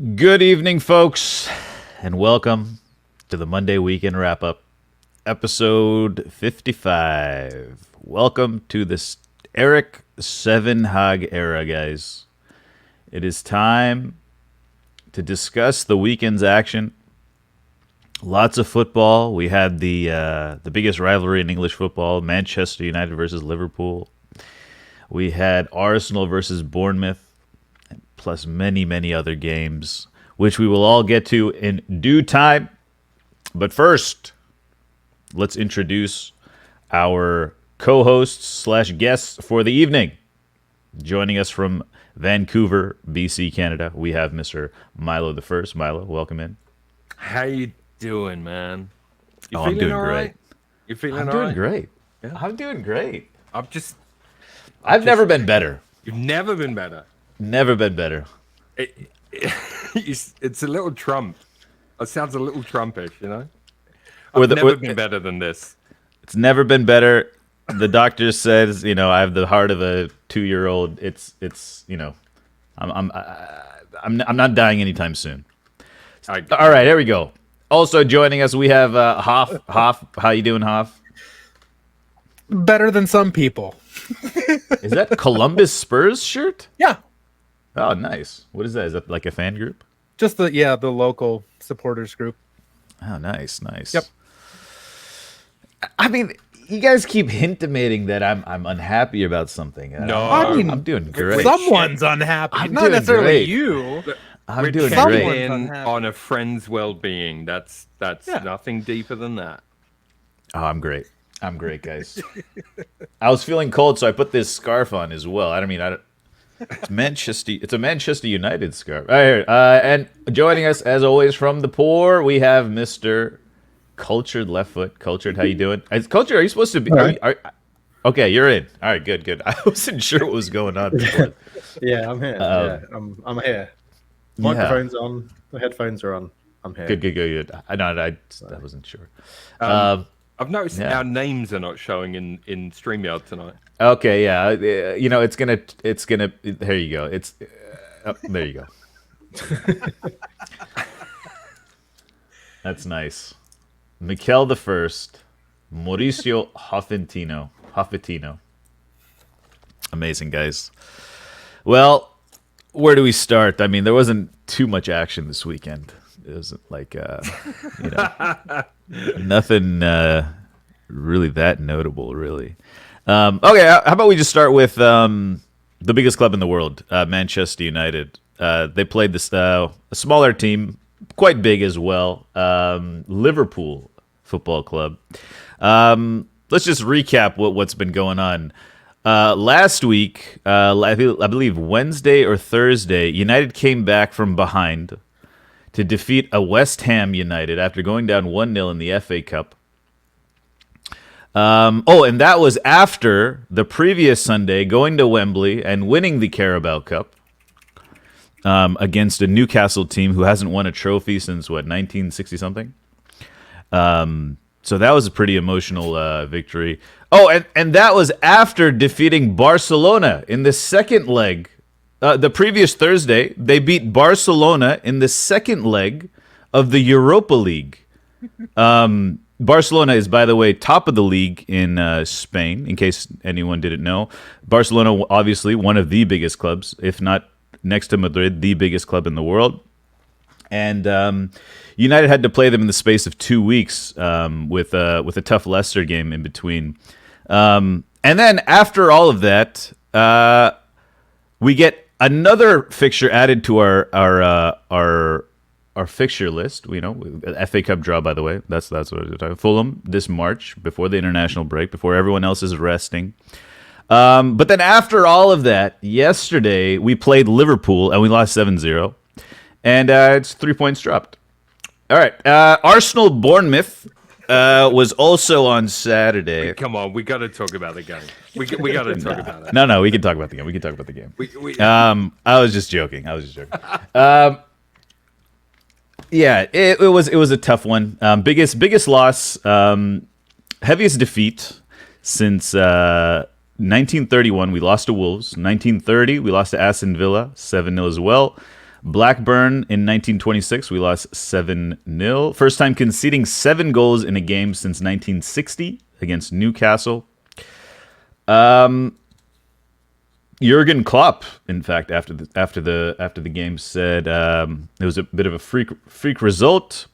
Good evening, folks, and welcome to the Monday Weekend Wrap Up, episode 55. Welcome to this Erik 7 Hag era, guys. It is time to discuss the weekend's action. Lots of football. We had the biggest rivalry in English football, Manchester United versus Liverpool. We had Arsenal versus Bournemouth, plus many, many other games, which we will all get to in due time. But first, let's introduce our co-hosts slash guests for the evening. Joining us from Vancouver, BC, Canada, we have Mr. Milo the First. Milo, welcome in. How you doing, man? I'm doing great. You feeling I'm all doing right? great. Yeah. I'm doing great. I've Never been better. You've never been better. Never been better. It's a little Trump. It sounds a little Trumpish, you know. Or I've the- never or- been better than this. It's never been better. The doctor says, I have the heart of a 2-year-old. I'm not dying anytime soon. All right, here we go. Also joining us, we have Hoff. Hoff, how you doing, Hoff? Better than some people. Is that Columbus Spurs shirt? Yeah, Oh, nice. What is that? Is that like a fan group? just the local supporters group. Oh, nice. Yep. I mean, you guys keep intimating that I'm unhappy about something. No. I mean, I'm doing great. Someone's unhappy, I'm not doing necessarily great. you. I'm We're doing checking great. Someone- in Unhappy. on a friend's well-being. That's Yeah. nothing deeper than that. Oh, I'm great. I'm great, guys. I was feeling cold, so I put this scarf on as well. It's Manchester. It's a Manchester United scarf. All right, and joining us as always from the poor, we have Mr. Cultured Left Foot. Cultured, how you doing? Cultured, are you supposed to be? Okay, you're in. All right, good. I wasn't sure what was going on before. Yeah, I'm here. I'm here. Microphone's on. The headphones are on. I'm here. Good. I wasn't sure. I've noticed Yeah. our names are not showing in StreamYard tonight. Okay, yeah. It's gonna. There you go. There you go. That's nice. Mikel the First, Mauricio Hoffetino. Amazing, guys. Well, where do we start? I mean, there wasn't too much action this weekend. It wasn't like, nothing really that notable, really. Okay, how about we just start with the biggest club in the world, Manchester United. They played this a smaller team, quite big as well, Liverpool Football Club. Let's just recap what's been going on. Last week, I believe Wednesday or Thursday, United came back from behind to defeat a West Ham United after going down 1-0 in the FA Cup. And that was after the previous Sunday going to Wembley and winning the Carabao Cup against a Newcastle team who hasn't won a trophy since, 1960 something? So that was a pretty emotional victory. Oh, and that was after defeating Barcelona in the second leg. The previous Thursday, they beat Barcelona in the second leg of the Europa League. Barcelona is, by the way, top of the league in Spain, in case anyone didn't know. Barcelona, obviously, one of the biggest clubs, if not next to Madrid, the biggest club in the world. And United had to play them in the space of 2 weeks with a tough Leicester game in between. And then after all of that, we get another fixture added to our fixture list. FA Cup draw, by the way. That's what we're talking about. Fulham this March before the international break, before everyone else is resting. But then after all of that, yesterday we played Liverpool and we lost 7-0. And it's 3 points dropped. All right. Arsenal Bournemouth was also on Saturday. Come on, we got to talk about the game. We got to talk about it. No, we can talk about the game. I was just joking. Yeah, it was a tough one. Biggest loss, heaviest defeat since 1931. We lost to Wolves. 1930, we lost to Aston Villa 7-0 as well. Blackburn in 1926, we lost 7-0. First time conceding 7 goals in a game since 1960 against Newcastle. Jurgen Klopp, in fact, after the game said it was a bit of a freak result.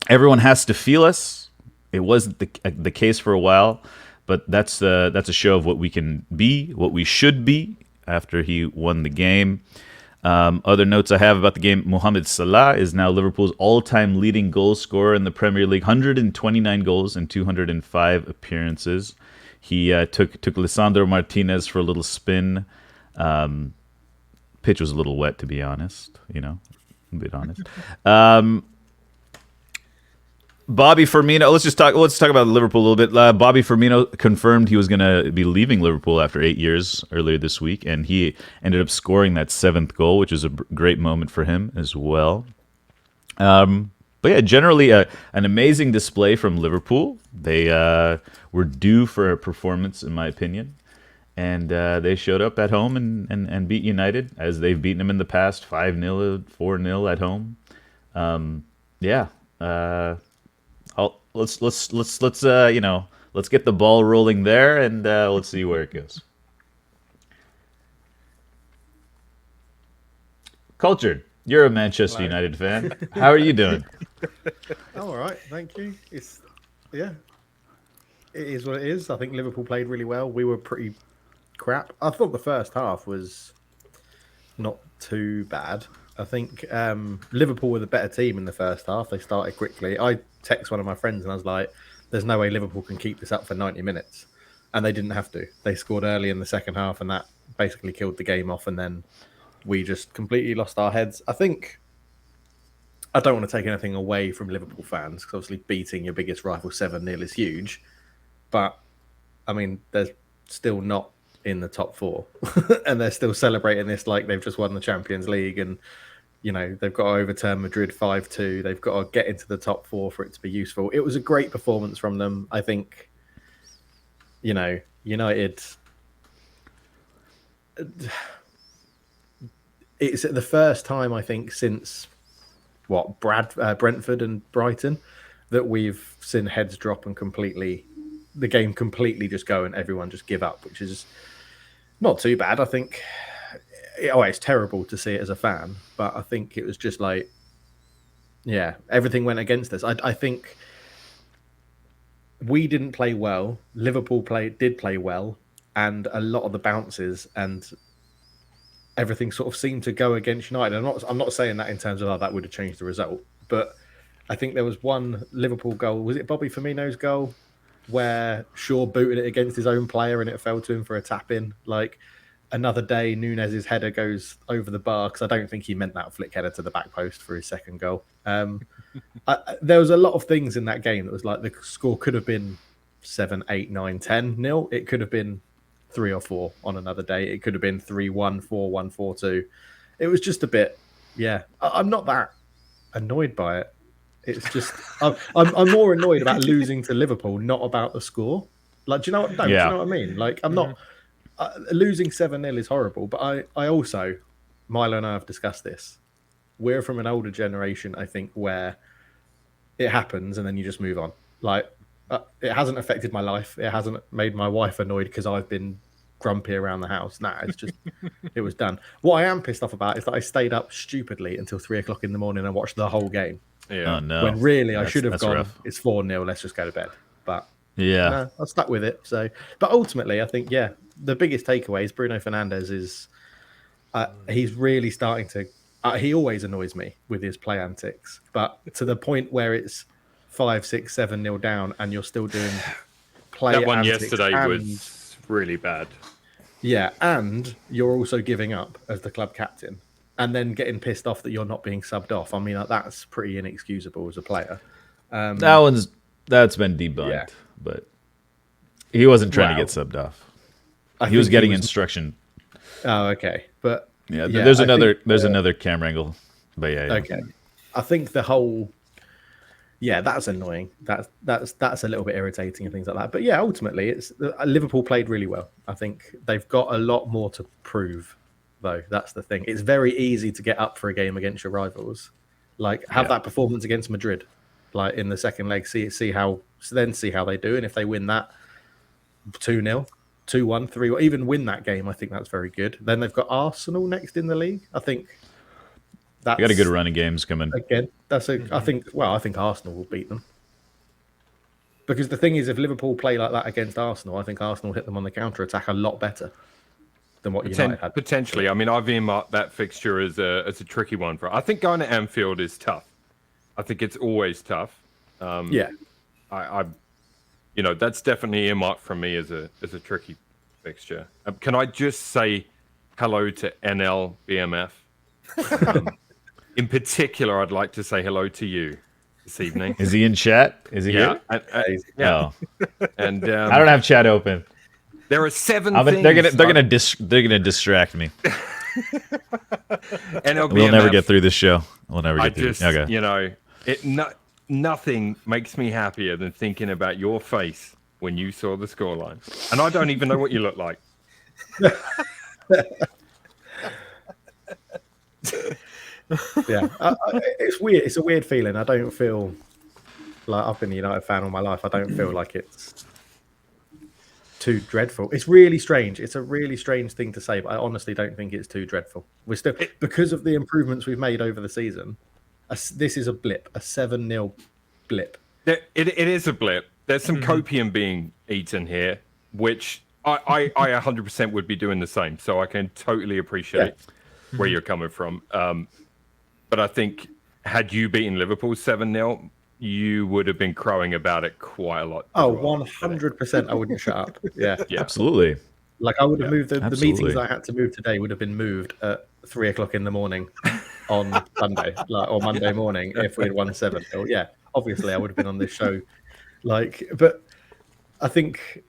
Everyone has to feel us. It wasn't the case for a while, but that's a show of what we can be, what we should be after he won the game. Other notes I have about the game: Mohamed Salah is now Liverpool's all-time leading goal scorer in the Premier League, 129 goals in 205 appearances. He took Lisandro Martinez for a little spin. Pitch was a little wet, to be honest. A bit honest. Bobby Firmino. Let's talk about Liverpool a little bit. Bobby Firmino confirmed he was going to be leaving Liverpool after 8 years earlier this week, and he ended up scoring that 7th goal, which is a great moment for him as well. But yeah, generally an amazing display from Liverpool. They were due for a performance, in my opinion, and they showed up at home and beat United, as they've beaten them in the past, 5-0, 4-0 at home. Let's get the ball rolling there, and let's see where it goes. Cultured, you're a Manchester United fan. How are you doing? All right, thank you. It is what it is. I think Liverpool played really well. We were pretty crap. I thought the first half was not too bad. I think Liverpool were the better team in the first half. They started quickly. I texted one of my friends and I was like, there's no way Liverpool can keep this up for 90 minutes. And they didn't have to. They scored early in the second half and that basically killed the game off. And then we just completely lost our heads. I don't want to take anything away from Liverpool fans, because obviously beating your biggest rival 7-0 is huge. But, I mean, they're still not in the top 4. And they're still celebrating this like they've just won the Champions League. And, they've got to overturn Madrid 5-2. They've got to get into the top 4 for it to be useful. It was a great performance from them. I think, United... It's the first time, I think, since... Brentford and Brighton, that we've seen heads drop and the game completely just go and everyone just give up, which is not too bad. I think, it's terrible to see it as a fan, but I think it was just like, everything went against us. I think we didn't play well. Liverpool did play well, and a lot of the bounces and everything sort of seemed to go against United. I'm not saying that in terms of that would have changed the result, but I think there was one Liverpool goal. Was it Bobby Firmino's goal where Shaw booted it against his own player and it fell to him for a tap in? Like, another day, Nunez's header goes over the bar, because I don't think he meant that flick header to the back post for his second goal. There was a lot of things in that game that was like the score could have been 7, 8, 9, 10-0. It could have been 3 or 4 on another day. It could have been 3-1, 4-1, 4-2. It was just a bit, I'm not that annoyed by it. It's just I'm more annoyed about losing to Liverpool, not about the score. Like, do you know what? No, do you know what I mean? Like, I'm not losing 7-0 is horrible, but I also, Milo and I have discussed this. We're from an older generation, I think, where it happens and then you just move on. Like, it hasn't affected my life. It hasn't made my wife annoyed because I've been grumpy around the house. Nah, it's just, it was done. What I am pissed off about is that I stayed up stupidly until 3 o'clock in the morning and watched the whole game. Yeah. Oh, no. When really I should have gone, rough. It's 4-0, let's just go to bed. But Yeah. I stuck with it. So, but ultimately, I think, the biggest takeaway is Bruno Fernandes is he's really starting to. He always annoys me with his play antics, but to the point where it's 5, 6, 7-0 down, and you're still doing play. That one antics yesterday and, was really bad. Yeah, and you're also giving up as the club captain, and then getting pissed off that you're not being subbed off. I mean, that's pretty inexcusable as a player. That's been debunked, but he wasn't trying to get subbed off. He was getting instruction. Oh, okay, but there's another camera angle, but okay. I think the whole, that's annoying. That's a little bit irritating and things like that. But ultimately, it's Liverpool played really well. I think they've got a lot more to prove though. That's the thing. It's very easy to get up for a game against your rivals. Like have that performance against Madrid, like in the second leg. See how they do, and if they win that 2-0, 2-1, 3-1, even win that game, I think that's very good. Then they've got Arsenal next in the league. I think that's You got a good run of games coming. again. That's a. I think. Well, I think Arsenal will beat them. Because the thing is, if Liverpool play like that against Arsenal, I think Arsenal hit them on the counter attack a lot better than what United had. Potentially. I mean, I've earmarked that fixture as a tricky one for. I think going to Anfield is tough. I think it's always tough. Yeah. I that's definitely earmarked from me as a tricky fixture. Can I just say hello to NL BMF? In particular, I'd like to say hello to you this evening. Is he in chat? Is he Yeah, here? yeah. Oh. And I don't have chat open. there are 7 They're things. gonna distract me. NL We'll never BMF, get through this show. We'll never I get through. just, Okay. nothing makes me happier than thinking about your face when you saw the scoreline. And I don't even know what you look like. Yeah, it's weird. It's a weird feeling. I don't feel like I've been a United fan all my life. I don't feel like it's too dreadful. It's really strange. It's a really strange thing to say, but I honestly don't think it's too dreadful. We're still because of the improvements we've made over the season. This is a blip, a 7-0 blip. It is a blip. There's some copium being eaten here, which I 100% would be doing the same. So I can totally appreciate where you're coming from. But I think had you beaten Liverpool 7-0, you would have been crowing about it quite a lot. Oh, 100%. I wouldn't shut up. Yeah. Absolutely. Like I would have moved the absolutely. meetings I had to move today would have been moved at 3 o'clock in the morning on Sunday, or Monday morning if we had won 7-0. Yeah, obviously I would have been on this show. But I think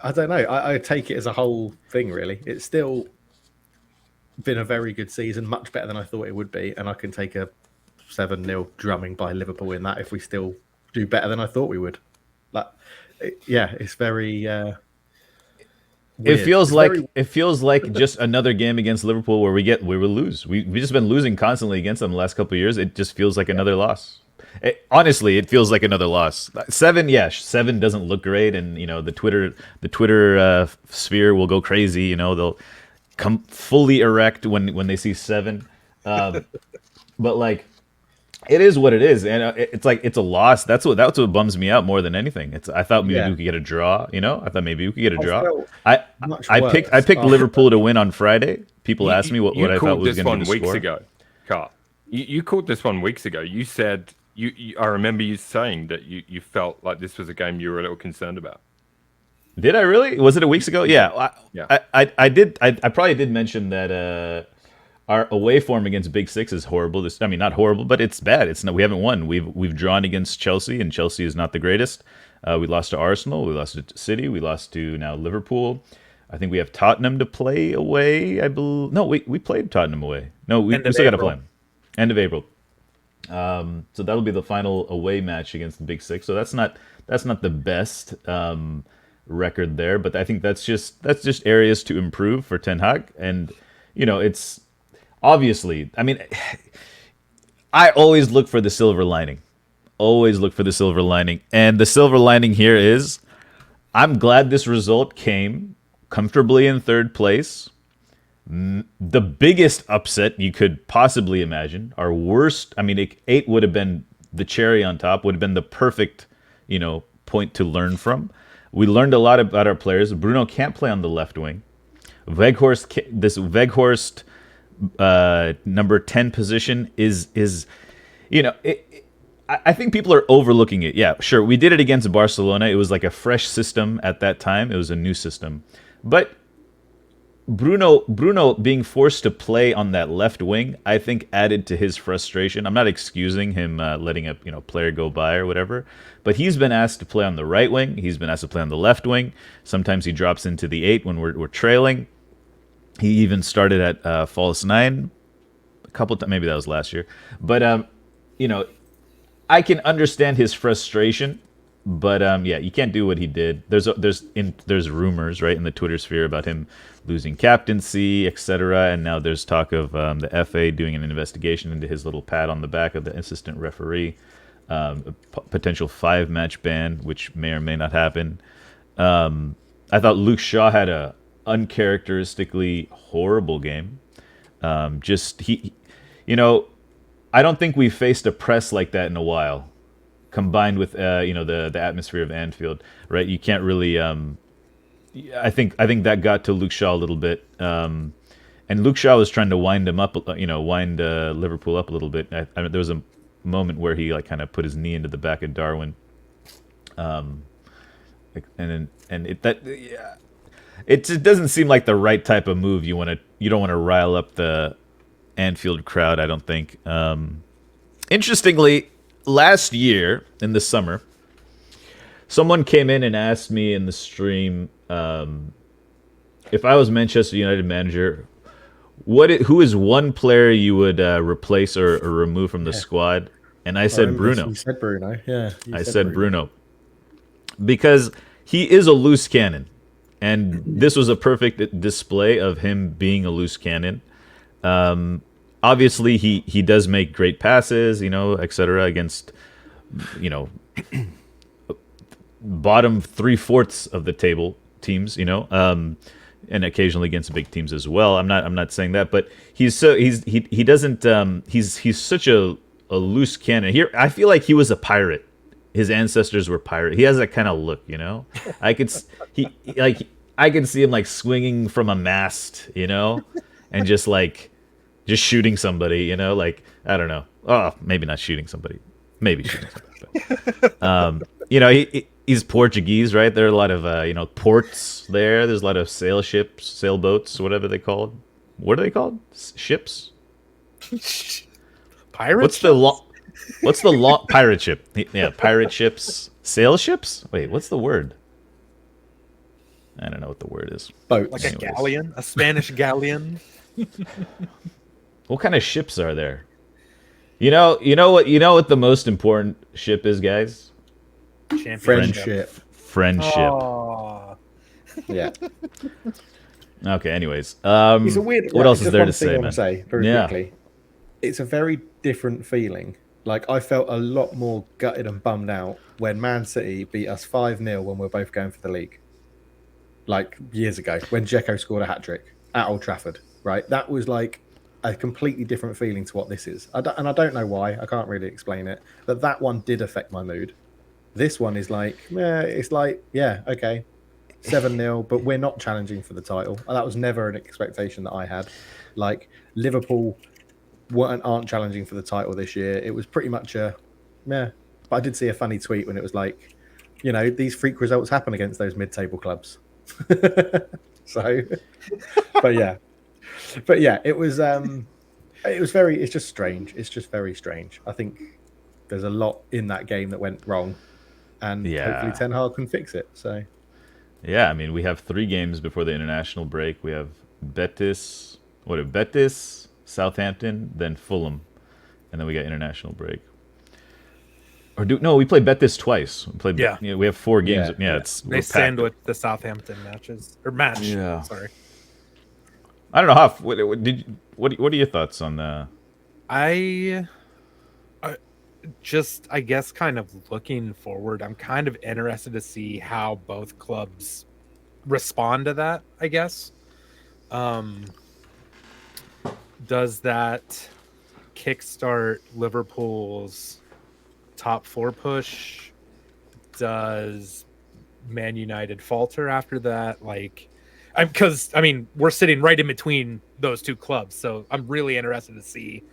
I don't know. I take it as a whole thing. Really, it's still been a very good season, much better than I thought it would be, and I can take a 7-0 drumming by Liverpool in that if we still do better than I thought we would. It's very. It feels weird. like just another game against Liverpool where we will lose. We've just been losing constantly against them the last couple of years. It just feels like another loss. Honestly, it feels like another loss. 7 doesn't look great, and the Twitter sphere will go crazy. They'll come fully erect when they see 7. But like, it is what it is, and it's like it's a loss. That's what bums me out more than anything. I thought maybe we could get a draw. I thought maybe we could get a draw. I picked Liverpool to win on Friday. People asked me what I thought was going to be the score. You called this one weeks ago, Carl. You called this one weeks ago. You said I remember you saying that you felt like this was a game you were a little concerned about. Did I really? Was it a weeks ago? Yeah. Yeah. I did. I probably did mention that our away form against Big Six is horrible. Not horrible, but it's bad. We haven't won. We've drawn against Chelsea, and Chelsea is not the greatest. We lost to Arsenal. We lost to City. We lost to now Liverpool. I think we have Tottenham to play away. I believe. No, we played Tottenham away. No, we still got to play them. End of April. So that'll be the final away match against the Big Six. So that's not the best record there, but I think that's just areas to improve for Ten Hag, and it's obviously. I always look for the silver lining. Always look for the silver lining, and the silver lining here is, I'm glad this result came comfortably in third place. The biggest upset you could possibly imagine. Our worst. 8 would have been the cherry on top. Would have been the perfect, point to learn from. We learned a lot about our players. Bruno can't play on the left wing. Weghorst, number 10 position is. I think people are overlooking it. Yeah, sure. We did it against Barcelona. It was like a fresh system at that time. It was a new system, but Bruno being forced to play on that left wing, I think added to his frustration. I'm not excusing him letting a player go by or whatever, but he's been asked to play on the right wing. He's been asked to play on the left wing. Sometimes he drops into the 8 when we're trailing. He even started at false 9 a couple times. Maybe that was last year, but I can understand his frustration But yeah, you can't do what he did. There's rumors, right, in the Twitter sphere about him losing captaincy, etc. And now there's talk of the FA doing an investigation into his little pat on the back of the assistant referee, a potential 5-match ban, which may or may not happen. I thought Luke Shaw had a uncharacteristically horrible game. Just he, you know, I don't think we've faced a press like that in a while. Combined with the atmosphere of Anfield, right? You can't really. I think that got to Luke Shaw a little bit, and Luke Shaw was trying to wind him up, wind Liverpool up a little bit. There was a moment where he like kind of put his knee into the back of Darwin, it doesn't seem like the right type of move. You don't want to rile up the Anfield crowd. I don't think. Interestingly, last year in the summer, someone came in and asked me in the stream if I was Manchester United manager, who is one player you would replace or remove from the squad? And I said Bruno. You said Bruno, yeah. I said Bruno because he is a loose cannon, and this was a perfect display of him being a loose cannon. Obviously, he does make great passes, etc. against, bottom 3/4 of the table teams, and occasionally against big teams as well. I'm not saying that, but he's such a loose cannon. Here, I feel like he was a pirate. His ancestors were pirate. He has that kind of look, I could see him like swinging from a mast, and just shooting somebody, like, I don't know. Oh, maybe not shooting somebody. Maybe shooting somebody. But, he's Portuguese, right? There are a lot of, ports there. There's a lot of sailboats, whatever they called. What are they called? Ships? Pirates? What's the pirate ship? Yeah, pirate ships. Sail ships? Wait, what's the word? I don't know what the word is. Boats. Like a galleon? A Spanish galleon? What kind of ships are there? You know what the most important ship is, guys? Friendship. Friendship. Aw. Yeah. Okay. Anyways, It's a weird. what else is just there one to thing say, I man? want to say very quickly. It's a very different feeling. Like, I felt a lot more gutted and bummed out when Man City beat us 5-0 when we were both going for the league. Like, years ago, when Dzeko scored a hat-trick at Old Trafford, right? That was like a completely different feeling to what this is. I don't know why. I can't really explain it. But that one did affect my mood. This one is like, okay, 7-0, but we're not challenging for the title. And that was never an expectation that I had. Like, Liverpool aren't challenging for the title this year. It was pretty much but I did see a funny tweet when it was like, these freak results happen against those mid-table clubs. So, but yeah, it's just strange. It's just very strange. I think there's a lot in that game that went wrong, and hopefully Ten Hag can fix it. So, yeah, I mean, we have 3 games before the international break. We have Betis, Southampton, then Fulham, and then we got international break. We played Betis twice. We have 4 games. They sandwich the Southampton match. Yeah. Sorry. I don't know, Huff. What are your thoughts on the? I guess kind of looking forward, I'm kind of interested to see how both clubs respond to that, I guess. Does that kickstart Liverpool's top 4 push? Does Man United falter after that? Because we're sitting right in between those 2 clubs, so I'm really interested to see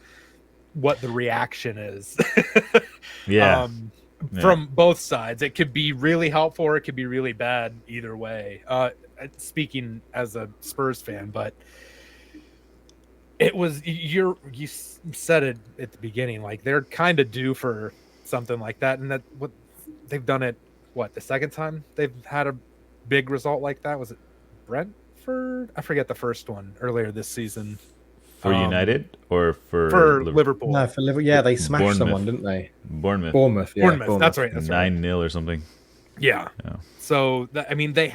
what the reaction is. From both sides. It could be really helpful or it could be really bad either way. Speaking as a Spurs fan, but it was you said it at the beginning, like they're kind of due for something like that, and that what they've done it the second time they've had a big result like that. Was it Brentford? I forget the first one earlier this season. For United or for Liverpool? No, for Liverpool. Yeah, they smashed Bournemouth. someone, didn't they? Bournemouth. Bournemouth. That's right. 9-0 or something. Yeah. Yeah. So I mean, they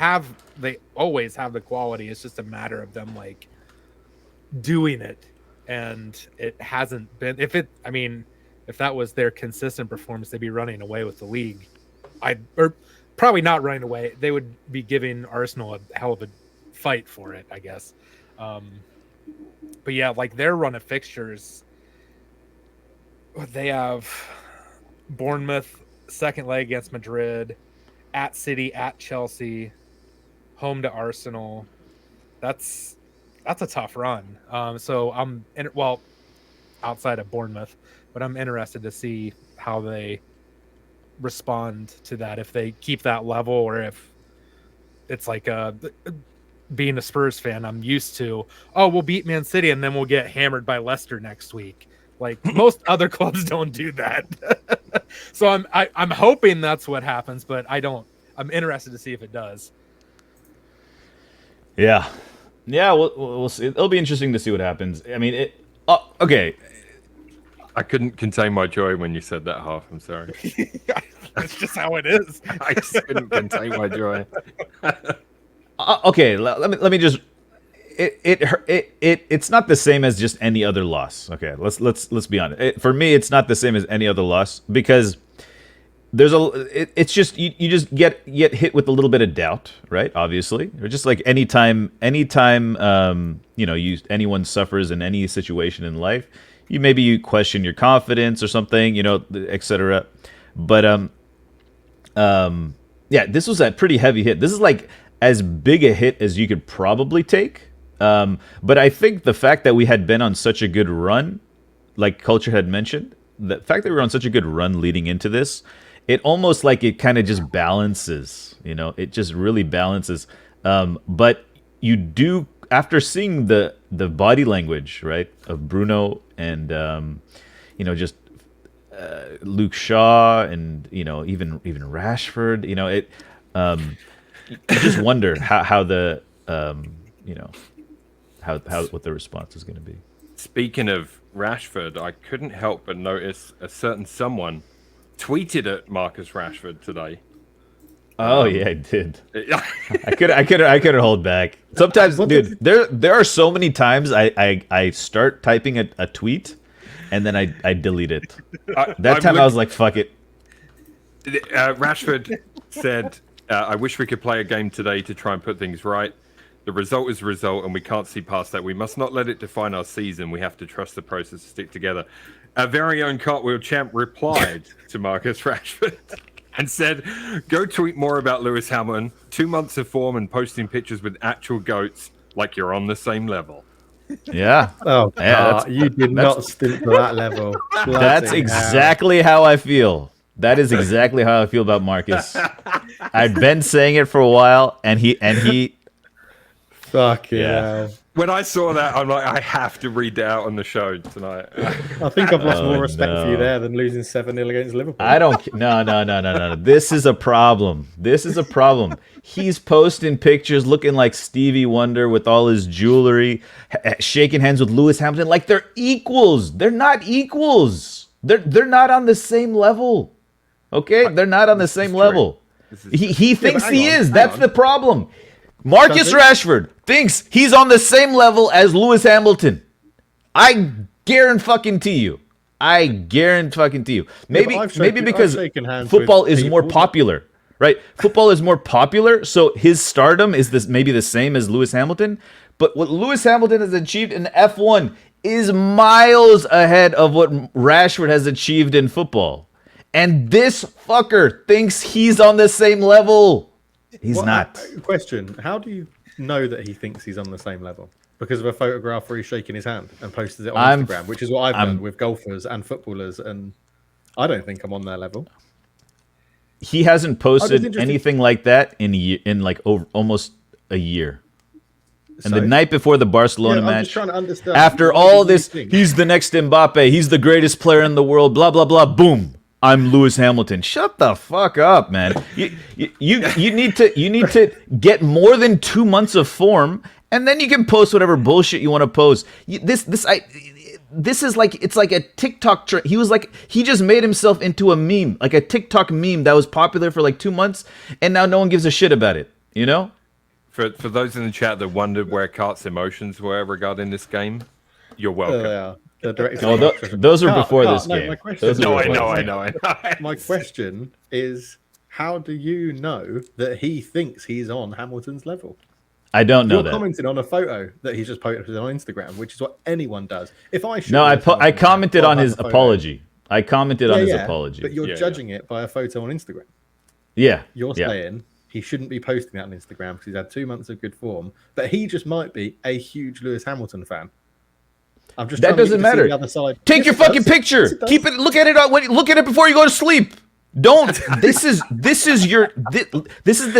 always have the quality. It's just a matter of them like doing it, and it hasn't been. If that was their consistent performance, they'd be running away with the league. Or probably not running away. They would be giving Arsenal a hell of a fight for it, I guess. But yeah, like their run of fixtures, they have Bournemouth second leg against Madrid, at City, at Chelsea, home to Arsenal. That's a tough run. So outside of Bournemouth, but I'm interested to see how they respond to that, if they keep that level, or if it's like being a Spurs fan, I'm used to, we'll beat Man City and then we'll get hammered by Leicester next week. Like most other clubs don't do that. So I'm hoping that's what happens, but I'm interested to see if it does. Yeah. Yeah, we'll see. It'll be interesting to see what happens. I mean, okay. I couldn't contain my joy when you said that half. I'm sorry. It's just how it is. I just couldn't contain my joy. Okay, let me just. It's not the same as just any other loss. Okay, let's be honest. For me, it's not the same as any other loss because it's just you just get hit with a little bit of doubt, right? Obviously, or just like anytime anyone suffers in any situation in life, you question your confidence or something, etc. But yeah, this was a pretty heavy hit. This is like as big a hit as you could probably take. But I think the fact that we had been on such a good run, like Culture had mentioned, the fact that we were on such a good run leading into this, it almost like it kind of just balances, it just really balances. But you do, after seeing the body language, right, of Bruno and, just Luke Shaw and, even Rashford, you just wonder how the, what the response is going to be. Speaking of Rashford, I couldn't help but notice a certain someone tweeted at Marcus Rashford today. Oh yeah, I did. I couldn't hold back. Sometimes, dude, there are so many times I start typing a tweet, and then I delete it. That time I was like, fuck it. Rashford said, "I wish we could play a game today to try and put things right. The result is a result, and we can't see past that. We must not let it define our season. We have to trust the process to stick together." Our very own Cartwheel Champ replied to Marcus Rashford and said, "Go tweet more about Lewis Hamilton. 2 months of form and posting pictures with actual goats like you're on the same level." Yeah. Oh, yeah, you did not stoop to that level. That's exactly how I feel. That is exactly how I feel about Marcus. I've been saying it for a while, and he. Fuck Yeah. yeah. When I saw that, I'm like, I have to read that out on the show tonight. I think I've lost more respect for you there than losing 7-0 against Liverpool. I don't. No. This is a problem. He's posting pictures looking like Stevie Wonder with all his jewelry, shaking hands with Lewis Hamilton like they're equals. They're not equals. They're not on the same level. Okay, they're not on the same level. He thinks he is. That's the problem. Marcus Rashford thinks he's on the same level as Lewis Hamilton. I guarantee you. Maybe because football is more popular, right? Football is more popular, so his stardom is maybe the same as Lewis Hamilton. But what Lewis Hamilton has achieved in F1 is miles ahead of what Rashford has achieved in football. And this fucker thinks he's on the same level. He's not. Question: how do you know that he thinks he's on the same level? Because of a photograph where he's shaking his hand and posted it on Instagram, which is what I've done with golfers and footballers, and I don't think I'm on their level. He hasn't posted anything like that in like almost a year. And the night before the Barcelona match, just trying to understand, after all this, he's the next Mbappe, he's the greatest player in the world, blah, blah, blah, boom. I'm Lewis Hamilton. Shut the fuck up, man. You need to get more than 2 months of form, and then you can post whatever bullshit you want to post. this is like, it's like a TikTok trend. He just made himself into a meme, like a TikTok meme that was popular for like 2 months, and now no one gives a shit about it, you know? For those in the chat that wondered where Cart's emotions were regarding this game, you're welcome. Yeah. The direct No, those were before this no, game. my question, Those No, were I before know, this I know. My question is, how do you know that he thinks he's on Hamilton's level? I don't know You're that. commenting on a photo that he's just posted on Instagram, which is what anyone does. If I show No, you I this on Instagram, commented I'll on have his a photo. apology. I commented on his apology. But you're Yeah, judging it by a photo on Instagram. Yeah. You're yeah. saying he shouldn't be posting that on Instagram because he's had 2 months of good form, but he just might be a huge Lewis Hamilton fan. I'm just That trying to get doesn't you to see matter. the other side. Take Yes, your it does. fucking picture. Yes, it does. Keep it. Look at it. Look at it before you go to sleep. Don't. This is the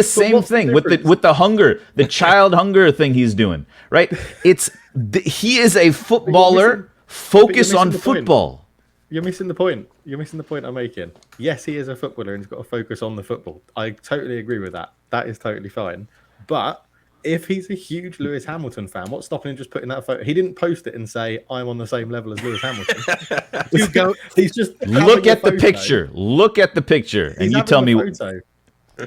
same what's the thing with difference? the hunger, the child hunger thing he's doing. Right. He is a footballer. Focus on missing the point. football. You're missing the point. You're missing the point I'm making. Yes, he is a footballer and he's got to focus on the football. I totally agree with that. That is totally fine. But if he's a huge Lewis Hamilton fan, what's stopping him just putting that photo? He didn't post it and say, I'm on the same level as Lewis Hamilton. He's just Look having a at the photo. picture. Look at the picture, and He's you having tell a me. photo.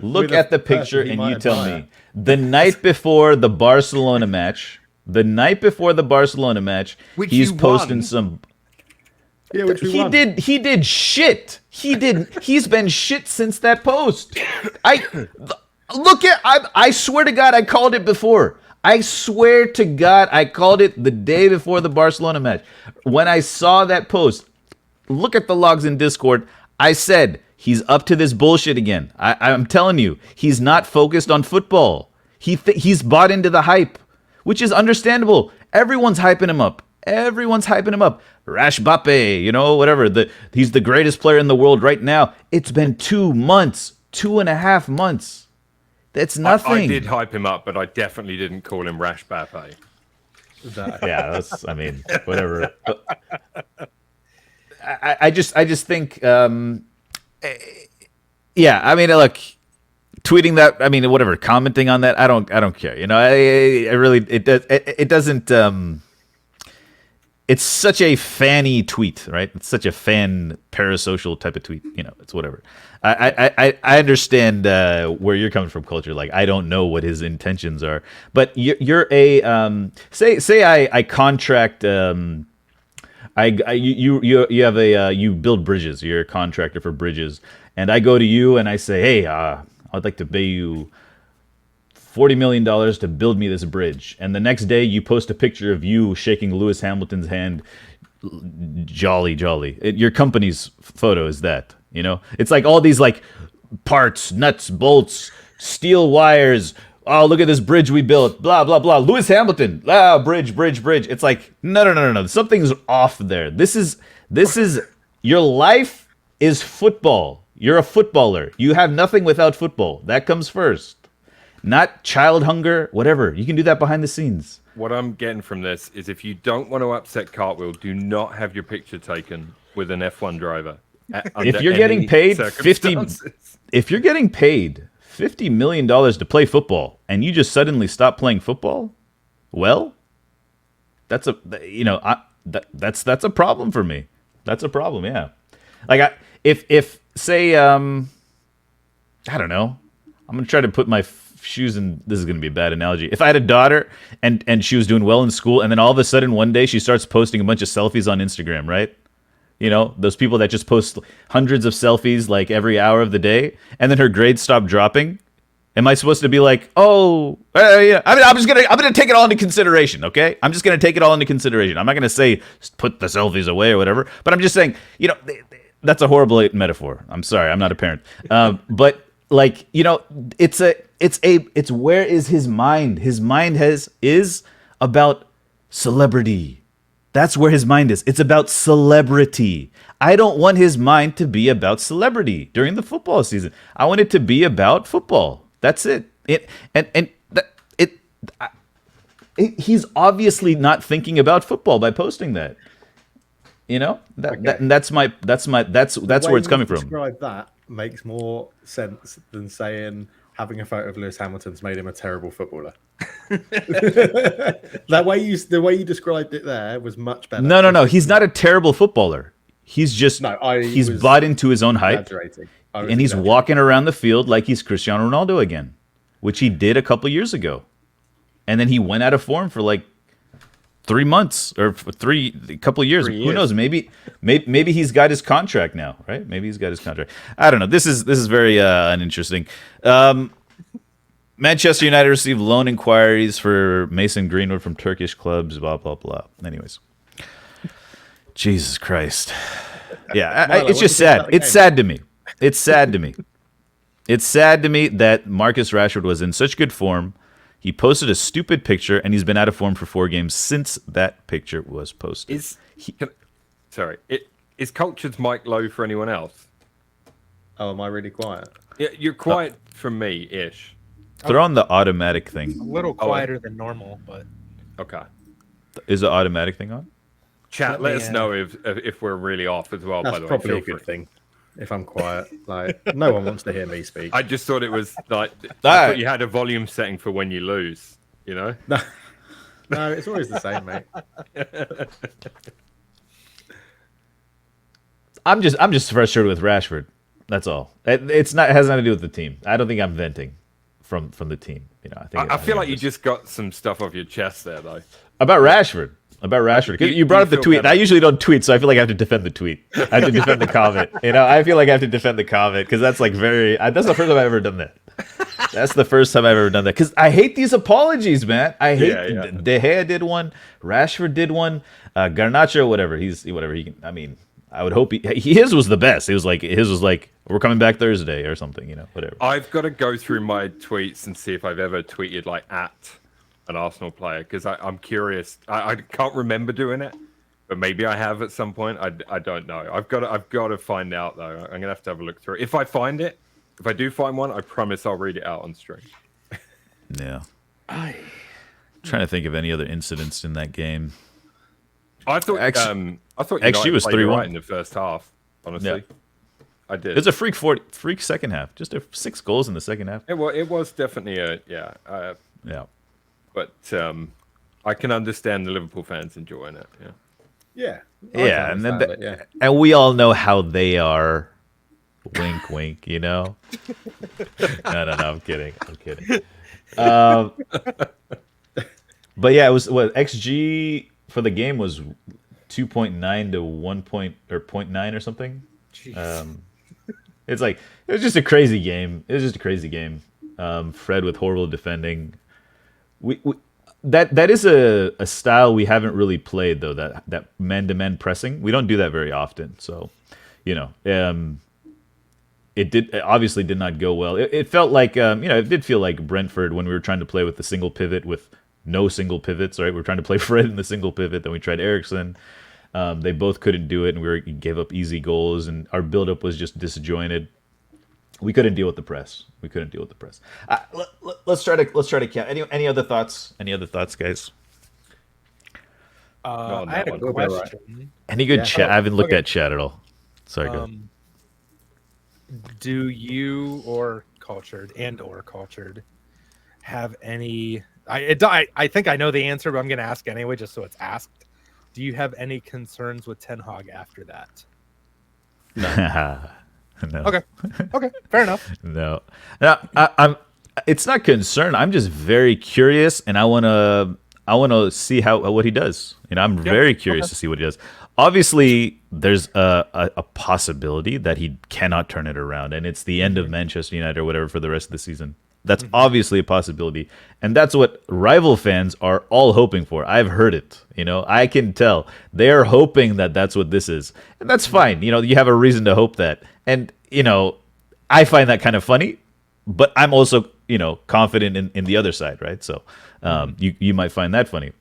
Look with a at the person picture he and might you tell admire. me. The night before the Barcelona match, Which he's you posting won. some. Yeah, which we He won. did shit. He's been shit since that post. I swear to God, I called it before. I swear to God, I called it the day before the Barcelona match. When I saw that post, look at the logs in Discord. I said, he's up to this bullshit again. I'm telling you, he's not focused on football. He's bought into the hype, which is understandable. Everyone's hyping him up. Rash Bappe, whatever. He's the greatest player in the world right now. It's been 2 months, 2.5 months. That's nothing. I did hype him up, but I definitely didn't call him Rash Bappe. Yeah, whatever. I just think, yeah. I mean, look, tweeting that. I mean, whatever, commenting on that. I don't care. I really it doesn't. It's such a fanny tweet, right? It's such a fan parasocial type of tweet. It's whatever. I understand where you're coming from, culture. Like, I don't know what his intentions are, but you're a say I contract. You build bridges. You're a contractor for bridges, and I go to you and I say, hey, I'd like to pay you $40 million to build me this bridge. And the next day you post a picture of you shaking Lewis Hamilton's hand. Jolly. Your company's photo is that, It's like all these like parts, nuts, bolts, steel wires. Oh, look at this bridge we built. Blah, blah, blah. Lewis Hamilton. Bridge. It's like, no. Something's off there. This is your life is football. You're a footballer. You have nothing without football. That comes first. Not child hunger, whatever. You can do that behind the scenes. What I'm getting from this is if you don't want to upset Cartwheel, do not have your picture taken with an F1 driver. If you're getting paid $50 million to play football and you just suddenly stop playing football, well, that's a problem for me. That's a problem, yeah. Like if say I don't know. I'm going to try to put my shoes in. This is going to be a bad analogy. If I had a daughter and she was doing well in school, and then all of a sudden one day she starts posting a bunch of selfies on Instagram, right? Those people that just post hundreds of selfies like every hour of the day, and then her grades stop dropping. Am I supposed to be like, oh, yeah? I mean, I'm gonna take it all into consideration, okay? I'm just gonna take it all into consideration. I'm not gonna say put the selfies away or whatever, but I'm just saying, that's a horrible metaphor. I'm sorry, I'm not a parent, but. Like, it's where is his mind? His mind is about celebrity. That's where his mind is. It's about celebrity. I don't want his mind to be about celebrity during the football season. I want it to be about football. That's it. He's obviously not thinking about football by posting that. That's where it's coming from. Describe that makes more sense than saying having a photo of Lewis Hamilton's made him a terrible footballer. The way you described it there was much better. No. He's not a terrible footballer. He's just he's was bought into his own hype, exaggerating. and he's walking around the field like he's Cristiano Ronaldo again, which he did a couple years ago, and then he went out of form for like 3 months or a couple of years. Who knows? Maybe he's got his contract now, right? Maybe he's got his contract. I don't know. This is very uninteresting. Manchester United received loan inquiries for Mason Greenwood from Turkish clubs. Blah blah blah. Anyways, Jesus Christ. Yeah, Milo, it's just sad. It's sad to me. It's sad to me. It's sad to me that Marcus Rashford was in such good form. He posted a stupid picture, and he's been out of form for 4 games since that picture was posted. Is Cultured's mic low for anyone else? Oh, am I really quiet? Yeah, you're quiet from me, ish. Throw on the automatic thing. A little quieter than normal, but Okay. Is the automatic thing on? Chat, let us know if we're really off as well. That's by the way, probably feel a good free. thing. If I'm quiet, like no one wants to hear me speak. I just thought it was like I Alright. thought you had a volume setting for when you lose. You know. No, it's always the same, mate. I'm just frustrated with Rashford. That's all. It has nothing to do with the team. I don't think I'm venting from the team. You know, I feel like you just got some stuff off your chest there, though. about Rashford. Because you brought up the feel tweet. better? I usually don't tweet, so I feel like I have to defend the tweet. I have to defend the comment. You know, I feel like I have to defend the comment because that's like that's the first time I've ever done that. That's the first time I've ever done that because I hate these apologies, man. I hate De Gea did one, Rashford did one, Garnacho, whatever. Whatever he can. I mean, I would hope his was the best. His was like we're coming back Thursday or something. You know, whatever. I've got to go through my tweets and see if I've ever tweeted like at an Arsenal player because I'm curious. I can't remember doing it, but maybe I have at some point. I don't know. I've got to find out though. I'm gonna have to have a look through. If I find it, if I do find one, I promise I'll read it out on stream. Yeah. I'm trying to think of any other incidents in that game. I thought XG United was played 3-1. right in the first half. Honestly, Yeah. I did. It's a freak second half. Just 6 goals in the second half. It was definitely yeah. Yeah. But I can understand the Liverpool fans enjoying it. Yeah. Yeah, and we all know how they are. Wink, wink. You know. No. I'm kidding. But yeah, it was what XG for the game was 2.9 to 1 point or 0.9 or something. It's like it was just a crazy game. Fred with horrible defending. That is a style we haven't really played though. That man-to-man pressing, we don't do that very often. So, you know, it obviously did not go well. It felt like it did feel like Brentford when we were trying to play with the single pivot with no single pivots. Right, we were trying to play Fred in the single pivot. Then we tried Eriksson. They both couldn't do it, and we gave up easy goals, and our buildup was just disjointed. We couldn't deal with the press. Let's try to count. Any other thoughts? Guys? I had a We'll be all right. question. Any good chat? I haven't looked at chat at all. Sorry, go. Do you or Cultured have any? I think I know the answer, but I'm going to ask anyway, just so it's asked. Do you have any concerns with Ten Hag after that? No. Okay, fair enough. No. I'm. It's not concern. I'm just very curious, and I wanna see what he does. You know, I'm very curious to see what he does. Obviously, there's a possibility that he cannot turn it around, and it's the end of Manchester United or whatever for the rest of the season. That's obviously a possibility, and that's what rival fans are all hoping for. I've heard it. You know, I can tell they are hoping that that's what this is, and that's fine. You know, you have a reason to hope that, and you know, I find that kind of funny, but I'm also confident in the other side, right? So, you might find that funny.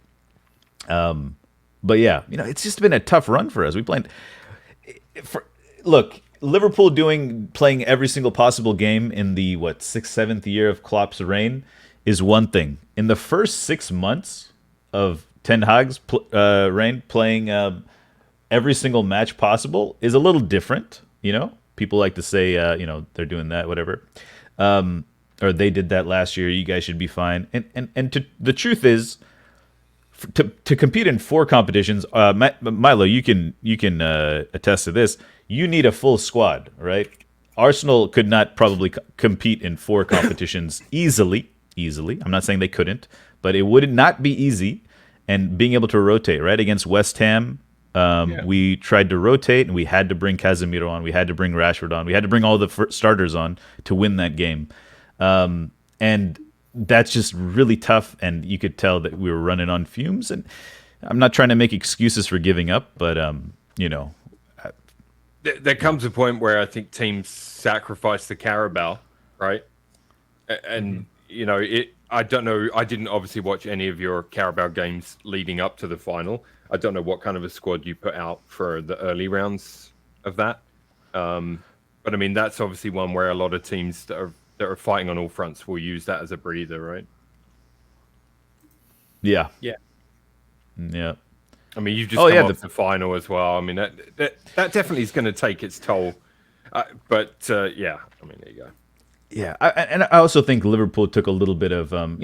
But yeah, it's just been a tough run for us. We played. Look, Liverpool playing every single possible game in the 6th, 7th year of Klopp's reign is one thing. In the first 6 months of Ten Hag's reign, playing every single match possible is a little different. People like to say they're doing that, whatever. or they did that last year. You guys should be fine. And the truth is, to compete in 4 competitions, Milo, you can attest to this. You need a full squad, right? Arsenal could not probably compete in 4 competitions easily. I'm not saying they couldn't, but it would not be easy. And being able to rotate, right, against West Ham, we tried to rotate, and we had to bring Casemiro on, we had to bring Rashford on, we had to bring all the starters on to win that game, and that's just really tough. And you could tell that we were running on fumes. And I'm not trying to make excuses for giving up, but there comes a point where I think teams sacrifice the Carabao, right? And I don't know. I didn't obviously watch any of your Carabao games leading up to the final. I don't know what kind of a squad you put out for the early rounds of that. But I mean, that's obviously one where a lot of teams that are fighting on all fronts will use that as a breather, right? Yeah. I mean, you've just come off the final as well. I mean, that definitely is going to take its toll. But I mean, there you go. Yeah, I also think Liverpool took a little bit of I'm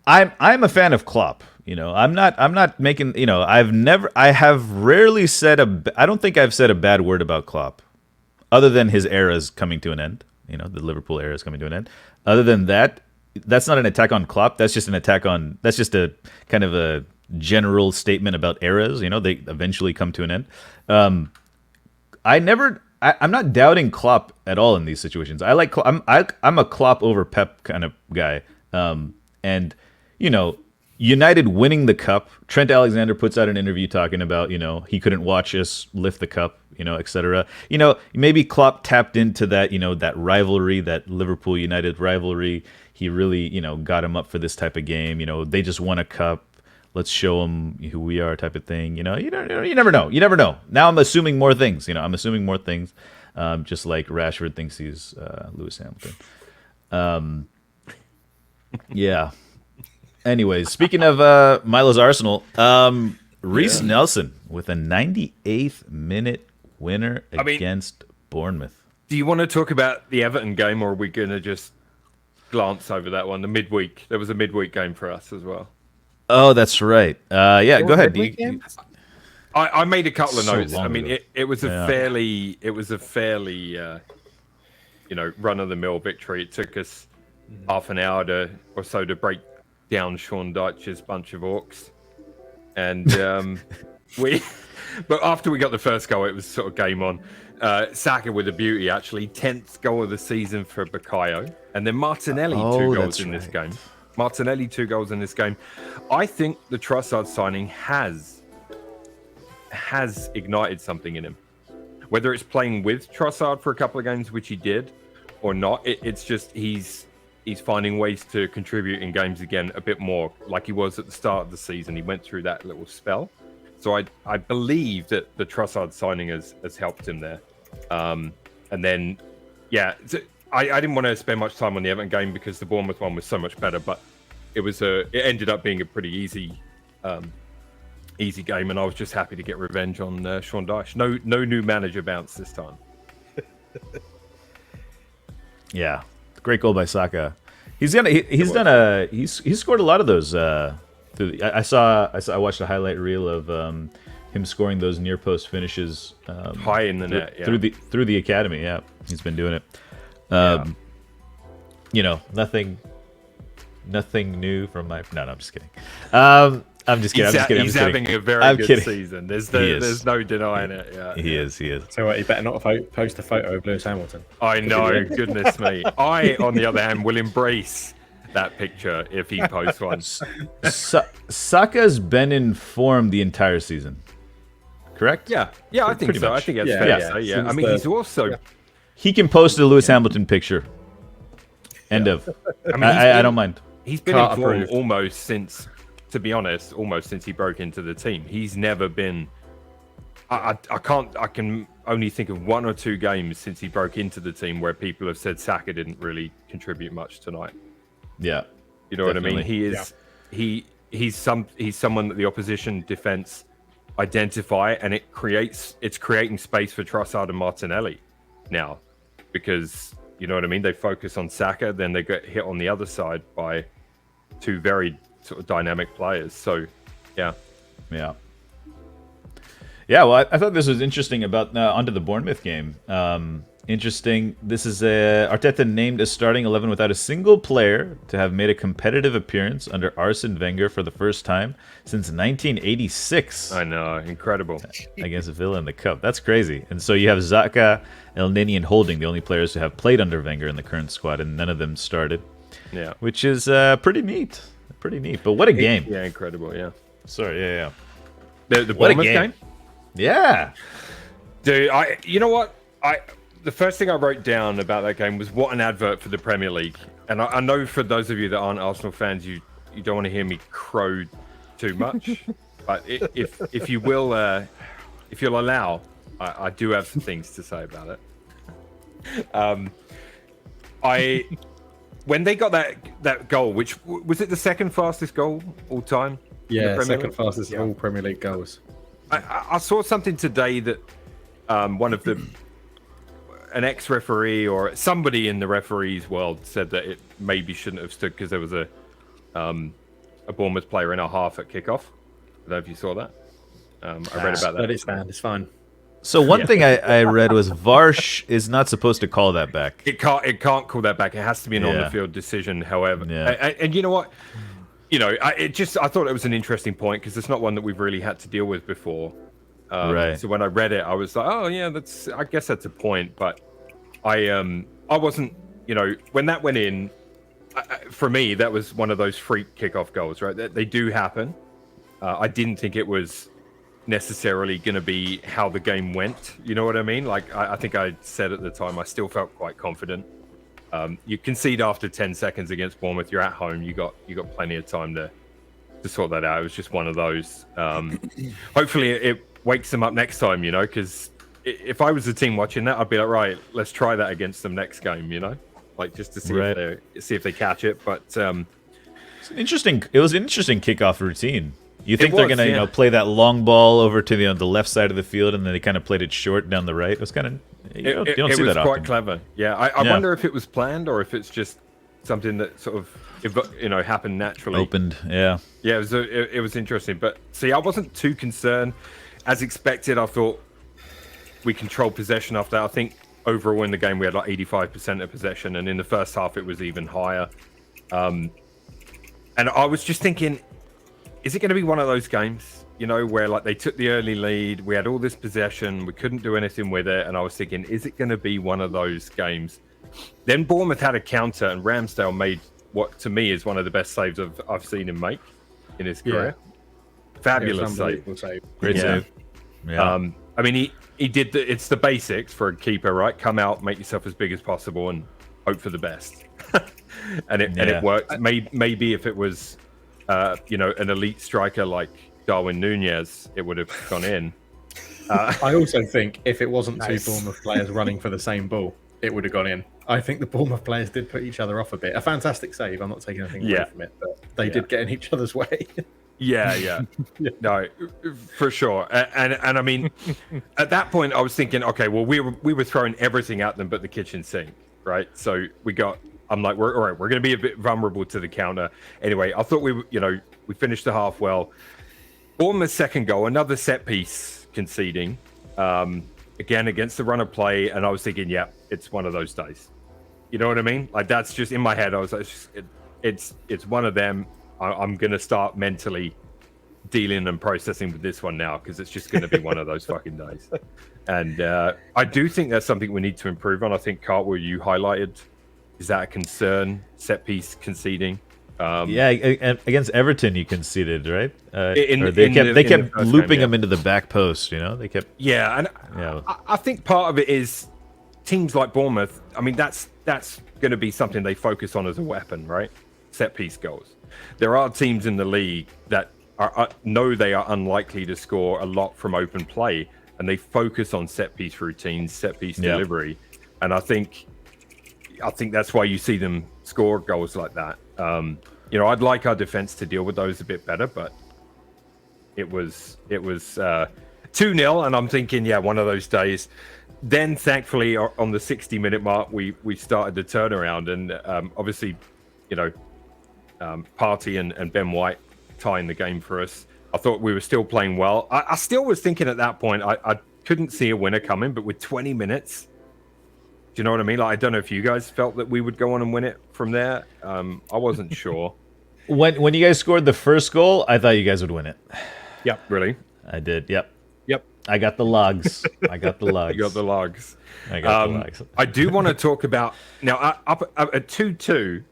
a fan of Klopp. I'm not making I have rarely said I don't think I've said a bad word about Klopp, other than his era is coming to an end. The Liverpool era is coming to an end. Other than that, that's not an attack on Klopp. That's just that's just a kind of a general statement about eras. They eventually come to an end. I'm not doubting Klopp at all in these situations. I like Klopp. I'm a Klopp over Pep kind of guy. And United winning the cup. Trent Alexander puts out an interview talking about he couldn't watch us lift the cup, etc. Maybe Klopp tapped into that that rivalry, that Liverpool United rivalry. He really got him up for this type of game. They just won a cup. Let's show them who we are, type of thing. You never know. You never know. Now I'm assuming more things. Just like Rashford thinks he's Lewis Hamilton. Yeah. Anyways, speaking of Milo's Arsenal, Reece Nelson with a 98th minute winner against Bournemouth. Do you want to talk about the Everton game, or are we going to just glance over that one? The midweek. There was a midweek game for us as well. Oh, that's right. Yeah, go ahead. I made a couple of notes. I mean, ago. it was a fairly run of the mill victory. It took us half an hour or so to break down Sean Dyche's bunch of orcs, and but after we got the first goal, it was sort of game on. Saka with a beauty, actually, 10th goal of the season for Bukayo, and then Martinelli 2 goals in this game. Martinelli 2 goals in this game. I think the Trossard signing has ignited something in him. Whether it's playing with Trossard for a couple of games, which he did, or not, it's just he's finding ways to contribute in games again a bit more, like he was at the start of the season. He went through that little spell. So I believe that the Trossard signing has helped him there. And then, I didn't want to spend much time on the Everton game because the Bournemouth one was so much better, but it ended up being a pretty easy game, and I was just happy to get revenge on Sean Dyche. No new manager bounce this time. Yeah, great goal by Saka. He scored a lot of those. I watched a highlight reel of him scoring those near post finishes high in the net through the academy. Yeah, he's been doing it. Nothing new from my. No, I'm just kidding. I'm just kidding. He's having a very good season. There's no denying it. Yeah, he is. So you better not post a photo of Lewis Hamilton. I know. Goodness me. I, on the other hand, will embrace that picture if he posts one. Saka's been in form the entire season. Correct? Yeah, I think so. Much. I think that's fair to say. Yeah, I mean, he's also. He can post a Lewis Hamilton picture. End of. I mean, I don't mind. He's been in form almost since he broke into the team. He's never been. I can only think of 1 or 2 games since he broke into the team where people have said Saka didn't really contribute much tonight. Yeah, you know definitely. What I mean. He is. He's someone that the opposition defense identify, and it's creating space for Trossard and Martinelli now, because You know what I mean? They focus on Saka, then they get hit on the other side by two very sort of dynamic players. So, yeah. Yeah. Yeah, well, I thought this was interesting about onto the Bournemouth game. Interesting. This is Arteta named as starting 11 without a single player to have made a competitive appearance under Arsene Wenger for the first time since 1986. I know, incredible. Against Villa in the Cup. That's crazy. And so you have Xhaka, El Neni, and Holding, the only players who have played under Wenger in the current squad, and none of them started. Yeah. Which is pretty neat. Pretty neat. But what a game. Yeah, incredible, yeah. Sorry, yeah. The What a Bournemouth game. game? Yeah. Dude, you know what? The first thing I wrote down about that game was what an advert for the Premier League. And I know for those of you that aren't Arsenal fans, you don't want to hear me crow too much. But if you will, if you'll allow, I do have some things to say about it. When they got that goal, which was it the second fastest goal all time? Yeah, second fastest of all Premier League goals. I saw something today that an ex-referee or somebody in the referees world said that it maybe shouldn't have stood because there was a Bournemouth player in our half at kickoff. I don't know if you saw that. I read about that. Let it stand. It's fine. So one thing I read was VAR is not supposed to call that back. It can't call that back. It has to be an on-the-field decision. However, and you know what? You know, I thought it was an interesting point because it's not one that we've really had to deal with before. Right. So when I read it, I was like, oh yeah, I guess that's a point. But I wasn't, you know, when that went in, for me, that was one of those freak kickoff goals, right? They do happen. I didn't think it was necessarily going to be how the game went. You know what I mean? Like I think I said at the time, I still felt quite confident. You concede after 10 seconds against Bournemouth. You're at home. You got plenty of time to sort that out. It was just one of those. Hopefully, it wakes them up next time. You know, because if I was the team watching that, I'd be like, right, let's try that against them next game. You know, like just to see if they catch it. But it's interesting. It was an interesting kickoff routine. You think they're gonna, play that long ball over to the left side of the field, and then they kind of played it short down the right. It was kind of you don't see that often. It was quite clever. Yeah, I wonder if it was planned or if it's just something that sort of happened naturally. Opened, yeah. Yeah, it was interesting. But see, I wasn't too concerned. As expected, I thought we controlled possession after that. I think overall in the game we had like 85% of possession, and in the first half it was even higher. And I was just thinking, is it going to be one of those games, where like they took the early lead, we had all this possession, we couldn't do anything with it, and I was thinking, is it going to be one of those games? Then Bournemouth had a counter, and Ramsdale made what to me is one of the best saves I've seen him make in his career. Fabulous save. Great save. Yeah. I mean, he did it's the basics for a keeper, right? Come out, make yourself as big as possible, and hope for the best. and it worked. Maybe if it was an elite striker like Darwin Nunez, it would have gone in. I also think if it wasn't two Bournemouth players running for the same ball, it would have gone in. I think the Bournemouth players did put each other off a bit. A fantastic save. I'm not taking anything away from it, but they did get in each other's way. Yeah. No, for sure. And I mean, at that point, I was thinking, okay, well, we were throwing everything at them but the kitchen sink, right? So I'm like, we're going to be a bit vulnerable to the counter. Anyway, I thought we finished the half well. Bournemouth's second goal, another set piece conceding, again against the run of play, and I was thinking, yeah, it's one of those days. You know what I mean? Like that's just in my head. I was like, it's one of them. I'm going to start mentally dealing and processing with this one now because it's just going to be one of those fucking days. And I do think that's something we need to improve on. I think Cartwell, you highlighted. Is that a concern? Set piece conceding. Against Everton, you conceded, right? They kept looping them into the back post. They kept. Yeah, and I think part of it is teams like Bournemouth. I mean, that's going to be something they focus on as a weapon, right? Set piece goals. There are teams in the league that know they are unlikely to score a lot from open play, and they focus on set piece routines, set piece delivery, and I think that's why you see them score goals like that. I'd like our defense to deal with those a bit better, but it was 2-0, and I'm thinking, one of those days. then thankfully on the 60-minute mark, we started the turnaround, and obviously, Partey and Ben White tying the game for us. I thought we were still playing well. I still was thinking at that point I couldn't see a winner coming, but with 20 minutes, do you know what I mean? Like, I don't know if you guys felt that we would go on and win it from there. I wasn't sure. When you guys scored the first goal, I thought you guys would win it. Yep, really. I did. Yep. Yep. I got the logs. I got the logs. You got the logs. I got the logs. I do want to talk about now up at 2-2,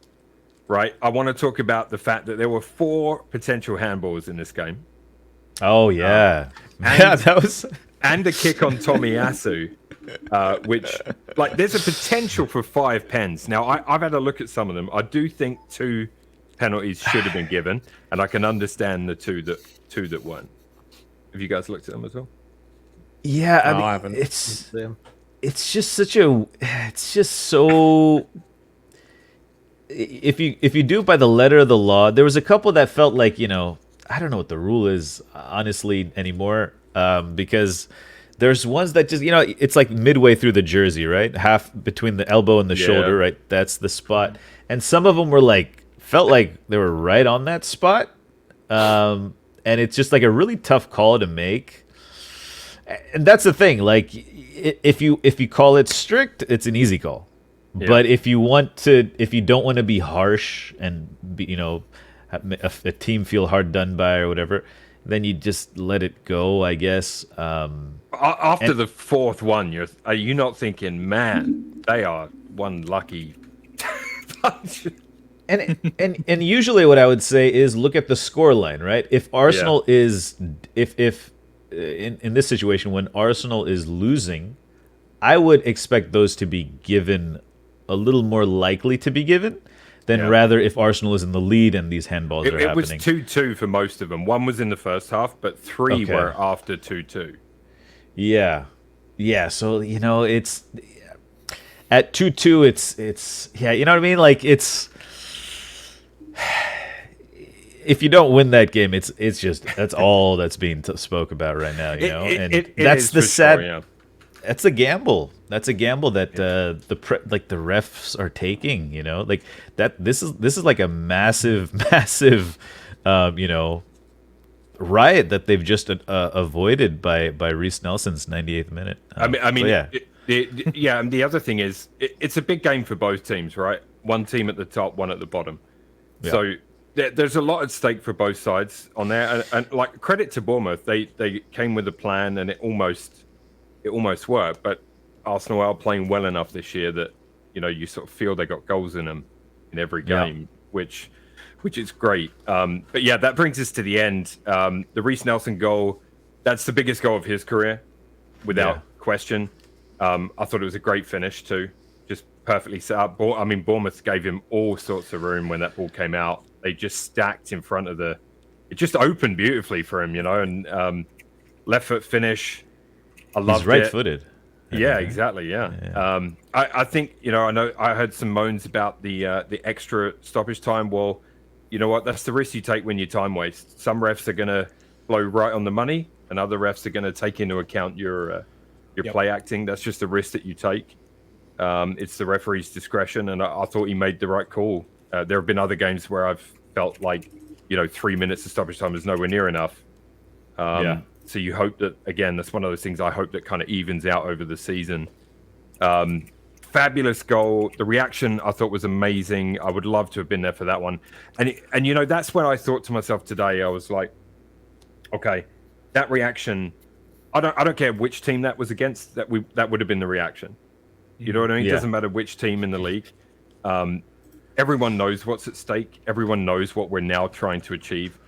right? I want to talk about the fact that there were 4 potential handballs in this game. Oh yeah, yeah, that was. And a kick on Tomiyasu, which, like, there's a potential for 5 pens. Now, I've had a look at some of them. I do think 2 penalties should have been given, and I can understand the two that weren't. Have you guys looked at them as well? Yeah, I mean, I haven't. it's just such a. It's just so. If you do it by the letter of the law, there was a couple that felt like, I don't know what the rule is honestly anymore, because there's ones that just, it's like midway through the jersey, right? Half between the elbow and the shoulder, right? That's the spot. And some of them felt like they were right on that spot. And it's just like a really tough call to make. And that's the thing. Like, if you call it strict, it's an easy call. Yeah. But if you don't want to be harsh and be, a team feel hard done by or whatever, then you just let it go, I guess. After the 4th one, are you not thinking, man, they are one lucky bunch? And usually what I would say is look at the score line, right? If Arsenal is if in this situation when Arsenal is losing, I would expect those to be given a little more likely to be given than rather if Arsenal is in the lead and these handballs are happening. It was 2-2 for most of them. 1 was in the first half, but 3 were after 2-2. Yeah. Yeah, so it's at 2-2 it's you know what I mean? Like, it's if you don't win that game, it's just that's all that's being spoke about right now, that's the sad. Sure, yeah. That's a gamble. That's a gamble that the refs are taking. Like that. This is like a massive, riot that they've just avoided by Reece Nelson's 98th minute. And the other thing is, it's a big game for both teams, right? One team at the top, one at the bottom. Yeah. So there's a lot at stake for both sides on there. And like, credit to Bournemouth, they came with a plan, and it almost worked. But Arsenal are playing well enough this year that you sort of feel they got goals in them in every game, which is great. But yeah, that brings us to the end. The Reece Nelson goal, that's the biggest goal of his career, without question. I thought it was a great finish too, just perfectly set up. Bournemouth gave him all sorts of room when that ball came out. They just stacked in front of it just opened beautifully for him, and left foot finish. I loved it. He's right-footed. Yeah, exactly. Yeah. I think, I know I heard some moans about the extra stoppage time. Well, you know what? That's the risk you take when you time waste. Some refs are going to blow right on the money, and other refs are going to take into account your play acting. That's just the risk that you take. It's the referee's discretion, and I thought he made the right call. There have been other games where I've felt like, 3 minutes of stoppage time is nowhere near enough. So you hope that, again, that's one of those things I hope that kind of evens out over the season. Fabulous goal. The reaction I thought was amazing. I would love to have been there for that one. And that's when I thought to myself today, I was like, okay, that reaction, I don't care which team that was against, that would have been the reaction. You know what I mean? It doesn't matter which team in the league. Everyone knows what's at stake. Everyone knows what we're now trying to achieve.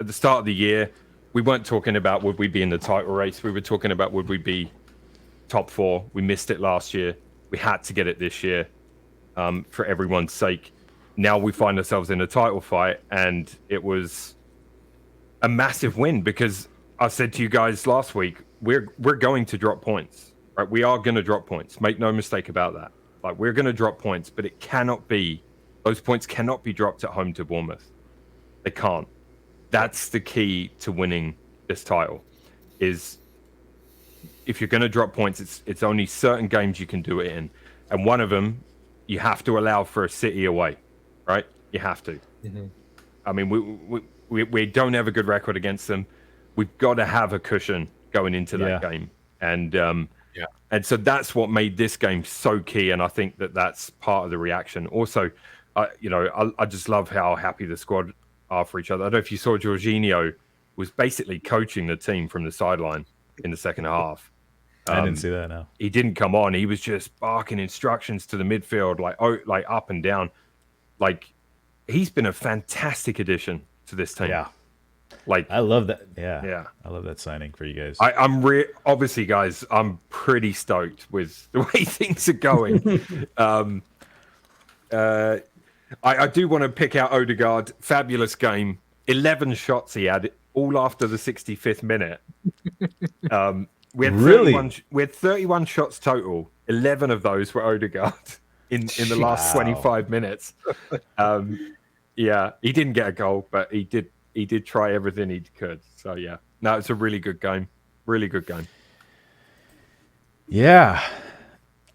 At the start of the year, we weren't talking about would we be in the title race. We were talking about would we be top 4. We missed it last year. We had to get it this year for everyone's sake. Now we find ourselves in a title fight, and it was a massive win because I said to you guys last week, we're going to drop points. Right? We are going to drop points. Make no mistake about that. Like, we're going to drop points, but those points cannot be dropped at home to Bournemouth. They can't. That's the key to winning this title. Is if you're going to drop points, it's only certain games you can do it in, and one of them you have to allow for a City away, right? You have to. I mean, we don't have a good record against them. We've got to have a cushion going into that game, and and so that's what made this game so key. And I think that's part of the reaction. Also, I just love how happy the squad are for each other. I don't know if you saw Jorginho was basically coaching the team from the sideline in the second half. I didn't see that. No, he didn't come on. He was just barking instructions to the midfield, like up and down. Like, he's been a fantastic addition to this team. Yeah, like I love that. Yeah, yeah, I love that signing for you guys. I'm obviously, guys, I'm pretty stoked with the way things are going. I do want to pick out Odegaard. Fabulous game. 11 shots he had, all after the 65th minute. We had 31 shots total. 11 of those were Odegaard in the last 25 minutes. Yeah, he didn't get a goal, but he did try everything he could. So yeah, no, it's a really good game. Really good game. Yeah,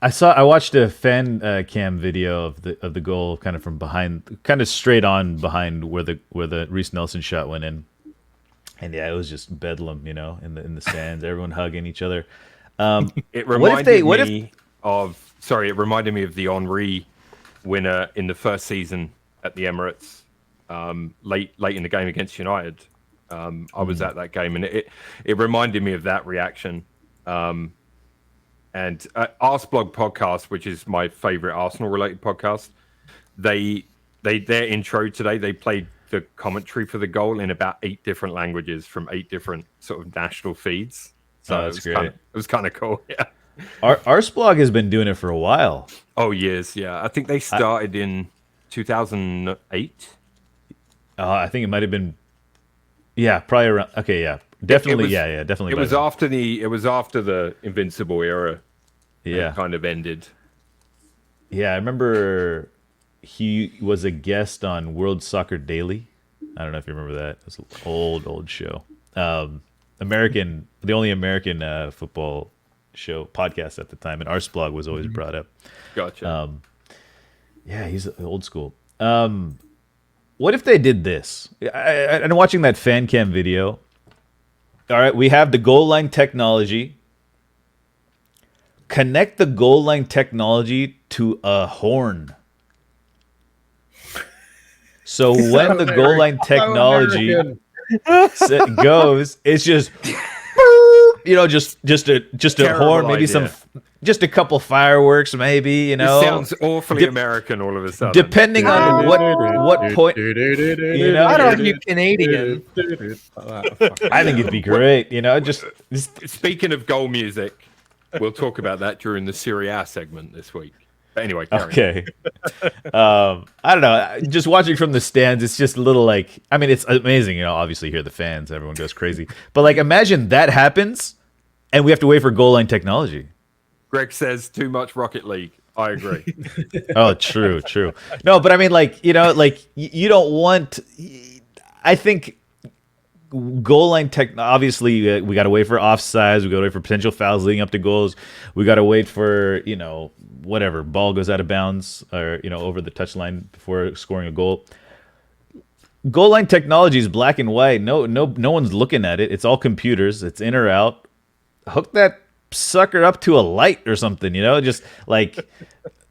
I watched a fan cam video of the goal, kind of from behind, kind of straight on behind where the Reece Nelson shot went in, and yeah, it was just bedlam, in the stands, everyone hugging each other. It reminded me of the Henry winner in the first season at the Emirates, late in the game against United. I was at that game, and it reminded me of that reaction. And Arseblog podcast, which is my favorite Arsenal-related podcast, their intro today, they played the commentary for the goal in about 8 different languages from 8 different sort of national feeds. So that's great. It was kind of cool. Yeah. Arseblog has been doing it for a while. Oh, years. Yeah, I think they started in 2008. I think it might have been. Yeah, probably around. Okay, yeah. Definitely, definitely. It was after the Invincible era. Yeah, kind of ended. Yeah, I remember he was a guest on World Soccer Daily. I don't know if you remember that. It's an old show. The only American football show podcast at the time, and Arseblog was always brought up. Gotcha. Yeah, he's old school. What if they did this? And watching that fan cam video. All right, we have the goal line technology. Connect the goal line technology to a horn. So when the goal line technology goes, it's just just a horn, maybe idea. just a couple fireworks, maybe, It sounds awfully American all of a sudden. Depending on what point, I don't think Canadian. I think it'd be great, just Speaking of goal music, we'll talk about that during the Serie A segment this week. But anyway, okay. I don't know. Just watching from the stands, it's just a little it's amazing. Obviously, you hear the fans, everyone goes crazy. But imagine that happens, and we have to wait for goal line technology. Greg says too much Rocket League. I agree. Oh, true. No, but I mean, you don't want. I think goal line tech. Obviously, we got to wait for offsides. We got to wait for potential fouls leading up to goals. We got to wait for whatever ball goes out of bounds or over the touchline before scoring a goal. Goal line technology is black and white. No one's looking at it. It's all computers. It's in or out. Hook that sucker up to a light or something. Just let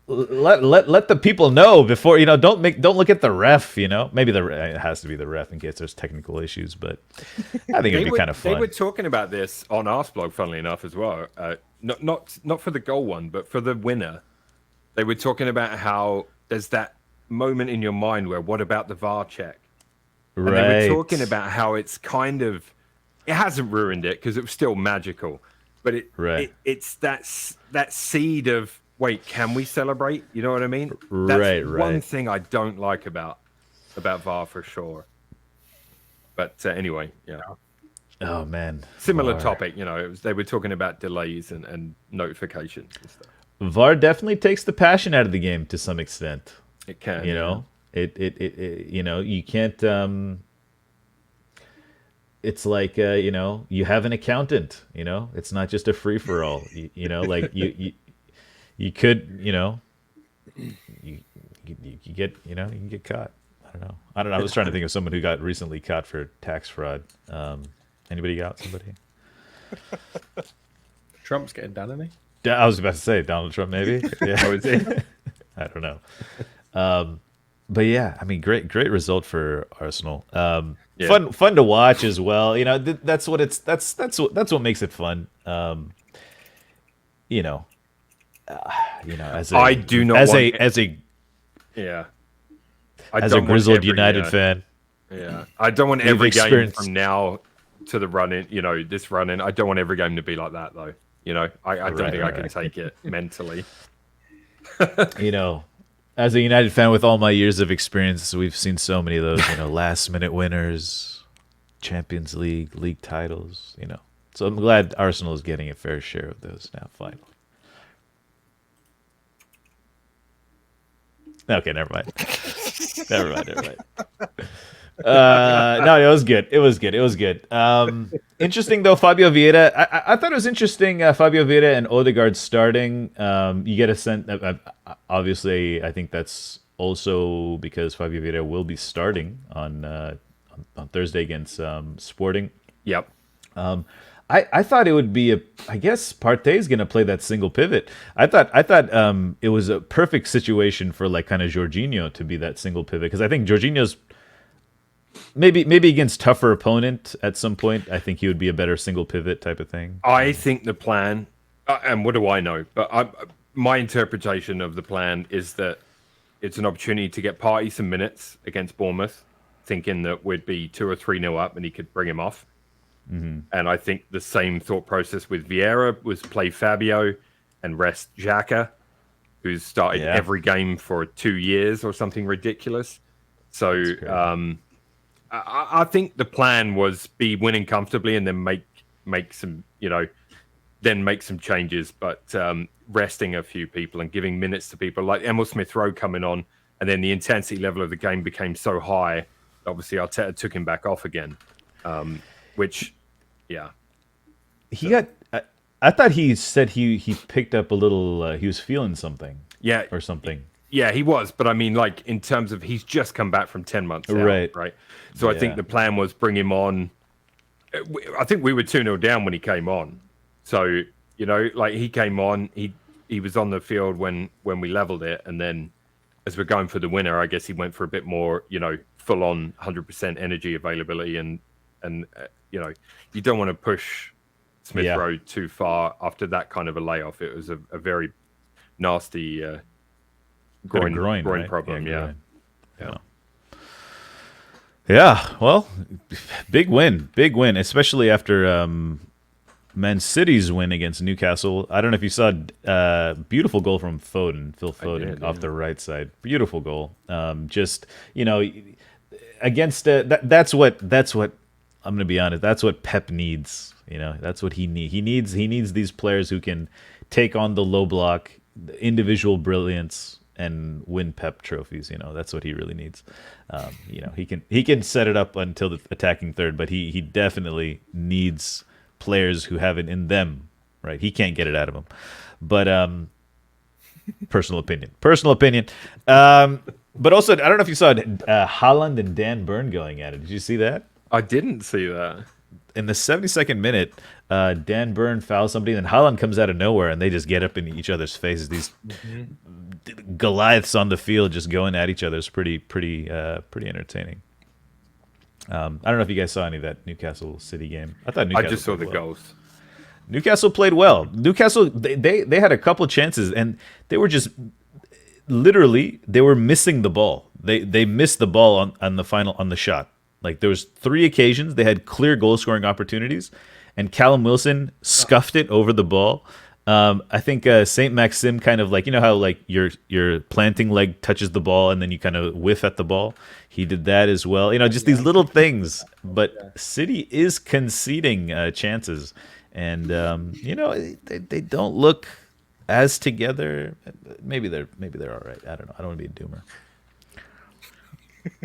the people know before. Don't look at the ref. Maybe it has to be the ref in case there's technical issues. But I think it'd be kind of fun. They were talking about this on Arseblog, funnily enough, as well. Not for the goal one, but for the winner. They were talking about how there's that moment in your mind where, what about the VAR check? And they were talking about how it's it hasn't ruined it because it was still magical, but it's that seed of, wait, can we celebrate? You know what I mean? That's one thing I don't like about VAR for sure. But anyway, yeah. Oh man, similar topic. They were talking about delays and notifications and stuff. VAR definitely takes the passion out of the game to some extent. It can. It you can't. it's like you have an accountant. It's not just a free for all. Like you could you, you get you can get caught. I don't know. I was trying to think of someone who got recently caught for tax fraud. Anybody got somebody? Trump's getting done, isn't he? Yeah, I was about to say Donald Trump, maybe. Yeah, was it? I don't know. But yeah, I mean, great result for Arsenal. Yeah. Fun to watch as well. That's what makes it fun. You know, as a I do not as want a as a Yeah. as a grizzled United fan. Yeah. I don't want We've every game experienced- from now to the run-in, this run-in. I don't want every game to be like that, though. I don't think I can take it mentally. As a United fan with all my years of experience, we've seen so many of those, last minute winners, Champions League titles, So I'm glad Arsenal is getting a fair share of those now, finally. Okay, never mind. Never mind. No, it was good. It was good. Interesting though, Fabio Vieira. I thought it was interesting. Fabio Vieira and Odegaard starting. You get a sense. Obviously, I think that's also because Fabio Vieira will be starting on Thursday against Sporting. Yep. I thought it would be I guess Partey's going to play that single pivot. I thought it was a perfect situation for like kind of Jorginho to be that single pivot, because I think Jorginho's maybe against tougher opponent at some point. I think he would be a better single pivot type of thing. I think the plan, and what do I know? But my interpretation of the plan is that it's an opportunity to get Partey some minutes against Bournemouth, thinking that we'd be 2 or 3-0 up and he could bring him off. Mm-hmm. And I think the same thought process with Vieira was play Fabio and rest Xhaka, who's started every game for 2 years or something ridiculous. So I think the plan was be winning comfortably and then make some make some changes, but resting a few people and giving minutes to people like Emil Smith-Rowe coming on, and then the intensity level of the game became so high. Obviously, Arteta took him back off again. Which, yeah, he got. I thought he said he picked up a little. He was feeling something. Yeah, or something. Yeah, he was. But I mean, like in terms of he's just come back from 10 months out, right? So I think the plan was bring him on. I think we were 2-0 down when he came on. So like he came on, he was on the field when we leveled it, and then as we're going for the winner, I guess he went for a bit more, full on 100% energy availability and you don't want to push Smith Rowe too far after that kind of a layoff. It was a very nasty groin right? problem. Yeah. Well, big win, especially after Man City's win against Newcastle. I don't know if you saw beautiful goal from Phil Foden off the right side. Beautiful goal. Just against that's what I'm gonna be honest. That's what Pep needs. That's what he needs. He needs these players who can take on the low block, the individual brilliance, and win Pep trophies. That's what he really needs. He can set it up until the attacking third, but he definitely needs players who have it in them. Right? He can't get it out of them. But personal opinion. But also, I don't know if you saw Haaland and Dan Burn going at it. Did you see that? I didn't see that. In the 72nd minute, Dan Burn fouls somebody, and then Haaland comes out of nowhere, and they just get up in each other's faces. These Goliaths on the field just going at each other. It's pretty entertaining. I don't know if you guys saw any of that Newcastle City game. I just saw the goals. Newcastle played well. Newcastle, they had a couple chances, and they were just literally they were missing the ball. They missed the ball on the shot. Like there was 3 occasions they had clear goal scoring opportunities, and Callum Wilson scuffed it over the ball. I think Saint Maxim kind of like how like your planting leg touches the ball and then you kind of whiff at the ball. He did that as well. Just these little things. But City is conceding chances, and they don't look as together. Maybe they're all right. I don't know. I don't want to be a doomer.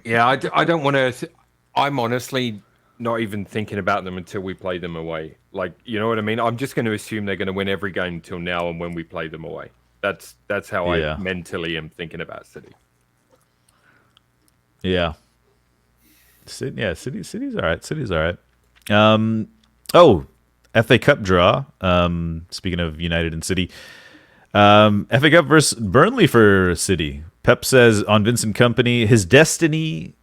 Yeah, I don't want to. I'm honestly not even thinking about them until we play them away. Like, you know what I mean? I'm just going to assume they're going to win every game until now and when we play them away. That's how Yeah. I mentally am thinking about City. Yeah. City's all right. City's all right. Oh, FA Cup draw. Speaking of United and City, FA Cup versus Burnley for City. Pep says on Vincent Kompany, his destiny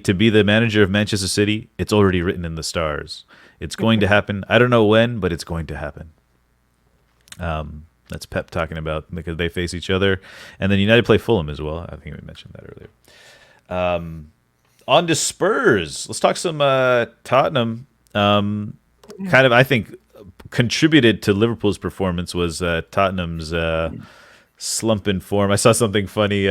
to be the manager of Manchester City, it's already written in the stars. It's going to happen. I don't know when, but it's going to happen. That's Pep talking about because they face each other, and then United play Fulham as well. I think we mentioned that earlier. On to Spurs. Let's talk some Tottenham. Kind of, I think, contributed to Liverpool's performance was Tottenham's slump in form. I saw something funny.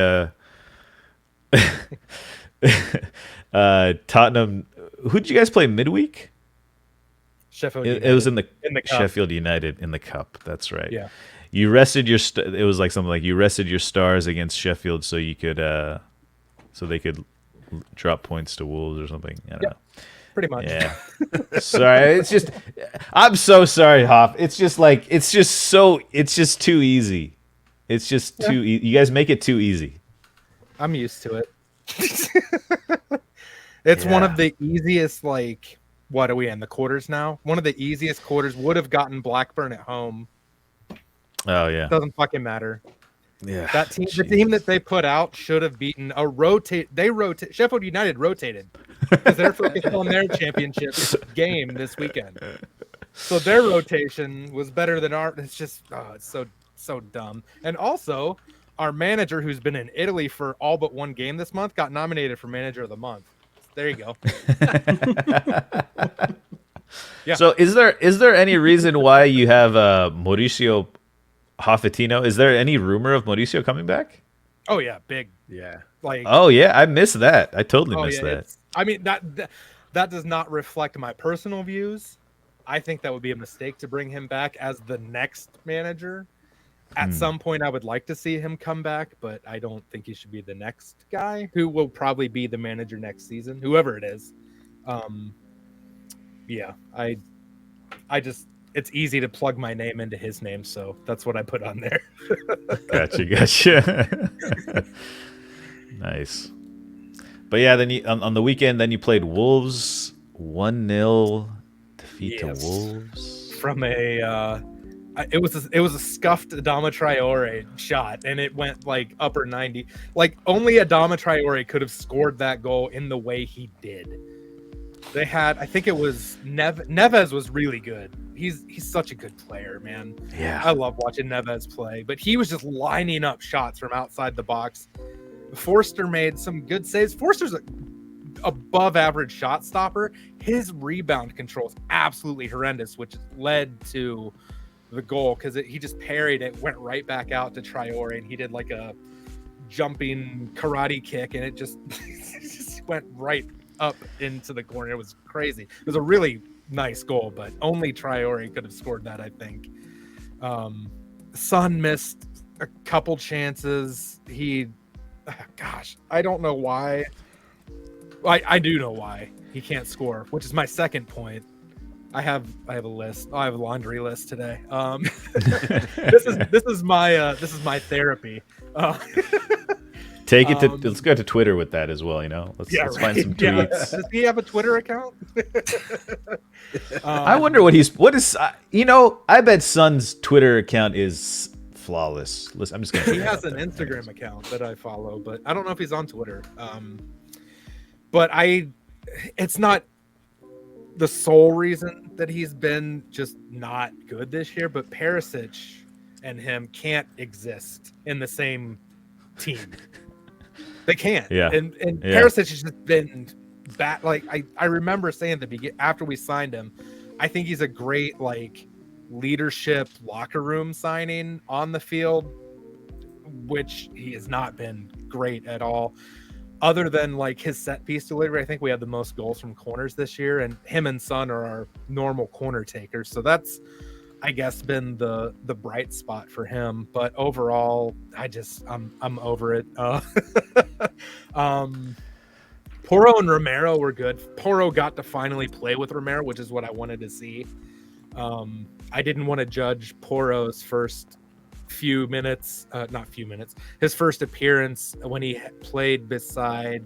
Tottenham. Who did you guys play midweek? Sheffield It was in the cup. Sheffield United in the cup. That's right. Yeah. You rested your. It was like something like you rested your stars against Sheffield so you could, so they could drop points to Wolves or something. I don't know. Pretty much. Yeah. Sorry. It's just. I'm so sorry, Hoff. It's just like it's just too easy. It's just too. You guys make it too easy. I'm used to it. It's one of the easiest, like, what are we in the quarters now? One of the easiest quarters. Would have gotten Blackburn at home. Oh yeah. Doesn't fucking matter. Yeah. That team, the team that they put out should have beaten a rotate. They rotate. Sheffield United rotated because they're focused on their championship game this weekend. So their rotation was better than our. It's just, it's so dumb. And also, our manager, who's been in Italy for all but one game this month, got nominated for Manager of the Month. There you go. Yeah. So is there any reason why you have Mauricio Pochettino? Is there any rumor of Mauricio coming back? Oh yeah, big. Yeah. Like, Oh yeah, I missed that. I totally oh missed yeah. that. I mean that does not reflect my personal views. I think that would be a mistake to bring him back as the next manager. At some point, I would like to see him come back, but I don't think he should be the next guy who will probably be the manager next season, whoever it is. Yeah, I just, it's easy to plug my name into his name, so that's what I put on there. Gotcha. Nice. But yeah, then on the weekend, then you played Wolves 1-0 defeat to Wolves From it was a scuffed Adama Traore shot, and it went like upper 90. Like, only Adama Traore could have scored that goal in the way he did. They had, I think it was Neves was really good. He's such a good player, man. Yeah. I love watching Neves play, but he was just lining up shots from outside the box. Forster made some good saves. Forster's above average shot stopper. His rebound control is absolutely horrendous, which led to the goal because he just parried it, went right back out to Traore, and he did like a jumping karate kick, and it just, it just went right up into the corner. It was crazy. It was a really nice goal, but only Traore could have scored that, I think. Son missed a couple chances. I don't know why. I do know why he can't score, which is my second point. I have a list. I have a laundry list today. This is my therapy. Take it to let's go to Twitter with that as well. You know, let's find some tweets. Does he have a Twitter account? I wonder what is. You know, I bet Son's Twitter account is flawless. Listen, I'm just gonna. He has an Instagram account that I follow, but I don't know if he's on Twitter. But it's not the sole reason that he's been just not good this year, but Perisic and him can't exist in the same team. They can't. Yeah. And Perisic has just been bad. Like, I remember saying at the beginning, after we signed him, I think he's a great, like, leadership locker room signing on the field, which he has not been great at all. Other than, like, his set piece delivery, I think we had the most goals from corners this year, and him and Son are our normal corner takers. So that's, I guess, been the bright spot for him. But overall, I'm over it. Porro and Romero were good. Porro got to finally play with Romero, which is what I wanted to see. I didn't want to judge Porro's first few minutes, not few minutes, his first appearance when he played beside,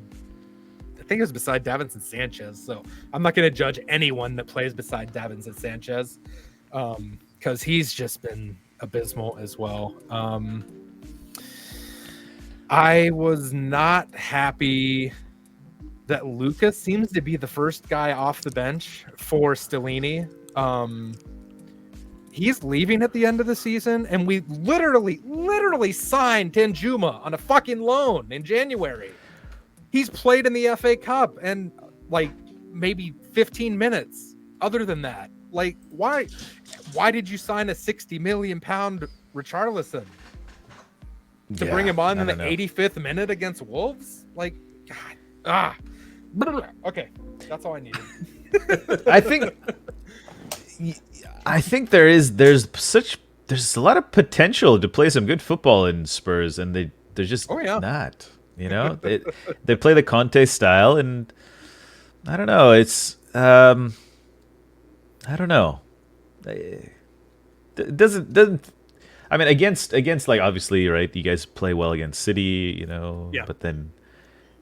I think it was beside Davinson Sanchez. So I'm not going to judge anyone that plays beside Davinson Sanchez because he's just been abysmal as well. I was not happy that Lucas seems to be the first guy off the bench for Stellini. He's leaving at the end of the season, and we literally signed Tanjuma on a fucking loan in January. He's played in the FA Cup and like maybe 15 minutes. Other than that, like why did you sign a 60 million pound Richarlison to bring him on in the 85th minute against Wolves? Like, God, okay, that's all I needed. I think there's a lot of potential to play some good football in Spurs, and they're just not. You know, they play the Conte style, and I don't know. It's I don't know. It doesn't. I mean, against like obviously, right? You guys play well against City, you know. Yeah. But then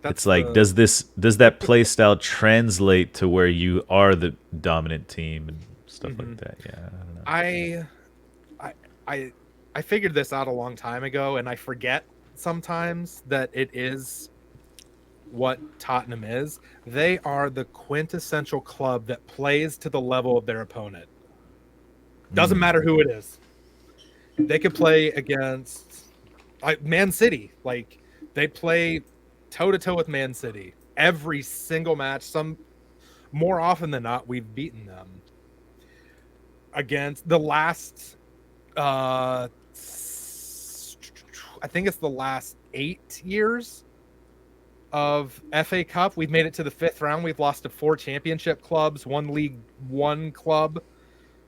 it's like, does that play style translate to where you are the dominant team and stuff like that? Yeah, I don't know. I figured this out a long time ago, and I forget sometimes that it is what Tottenham is. They are the quintessential club that plays to the level of their opponent. Doesn't matter who it is. They could play against Man City. Like, they play toe-to-toe with Man City. Every single match, more often than not, we've beaten them. Against the last, I think it's the last 8 years of FA Cup, we've made it to the 5th round. We've lost to 4 championship clubs, 1 League 1 club,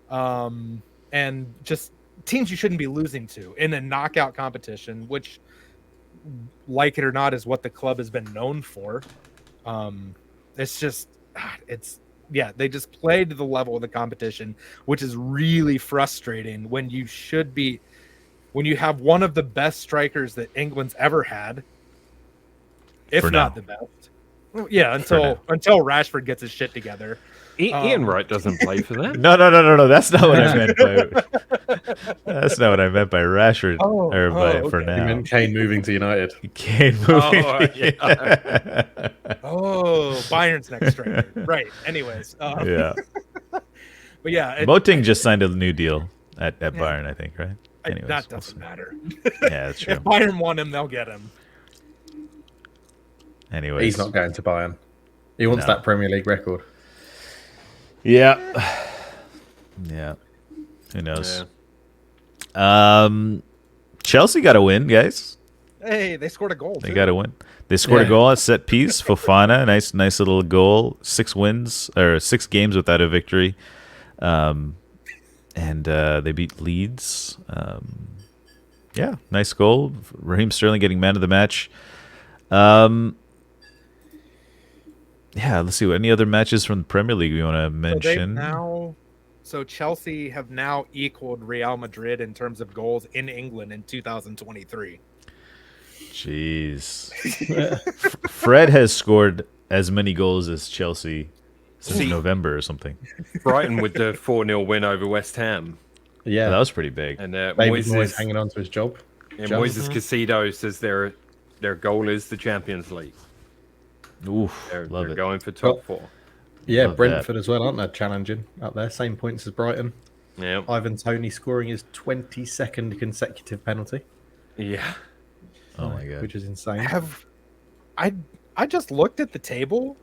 and just teams you shouldn't be losing to in a knockout competition, which, like it or not, is what the club has been known for. It's just, they just play to the level of the competition, which is really frustrating when you have one of the best strikers that England's ever had, if not the best. Well, yeah, until Rashford gets his shit together. Ian Wright doesn't play for them. No. That's not what I meant by Rashford. For now. You meant Kane moving to United. Kane moving. Bayern's next striker. Right. Anyways. Yeah. But yeah. Boateng just signed a new deal at Bayern, I think, right? Anyways, that doesn't matter. Yeah, that's true. If Bayern want him, they'll get him. Anyways. He's not going to Bayern. He wants that Premier League record. Yeah. Who knows? Yeah. Chelsea got a win, guys. Hey, they scored a goal. They got a win. They scored a goal at set piece. Fofana, nice little goal. 6 games without a victory. And they beat Leeds. Nice goal. Raheem Sterling getting man of the match. Let's see. Any other matches from the Premier League we want to mention? So Chelsea have now equaled Real Madrid in terms of goals in England in 2023. Jeez. Fred has scored as many goals as Chelsea since November or something. Brighton with the 4-0 win over West Ham. Yeah. That was pretty big. And Moyes hanging on to his job. And Moises Casido says their goal is the Champions League. Oof, they're it. Going for top 4. Yeah, Brentford as well, aren't they? Challenging up there. Same points as Brighton. Yeah. Ivan Toney scoring his 22nd consecutive penalty. Yeah. Oh my god. Which is insane. I just looked at the table.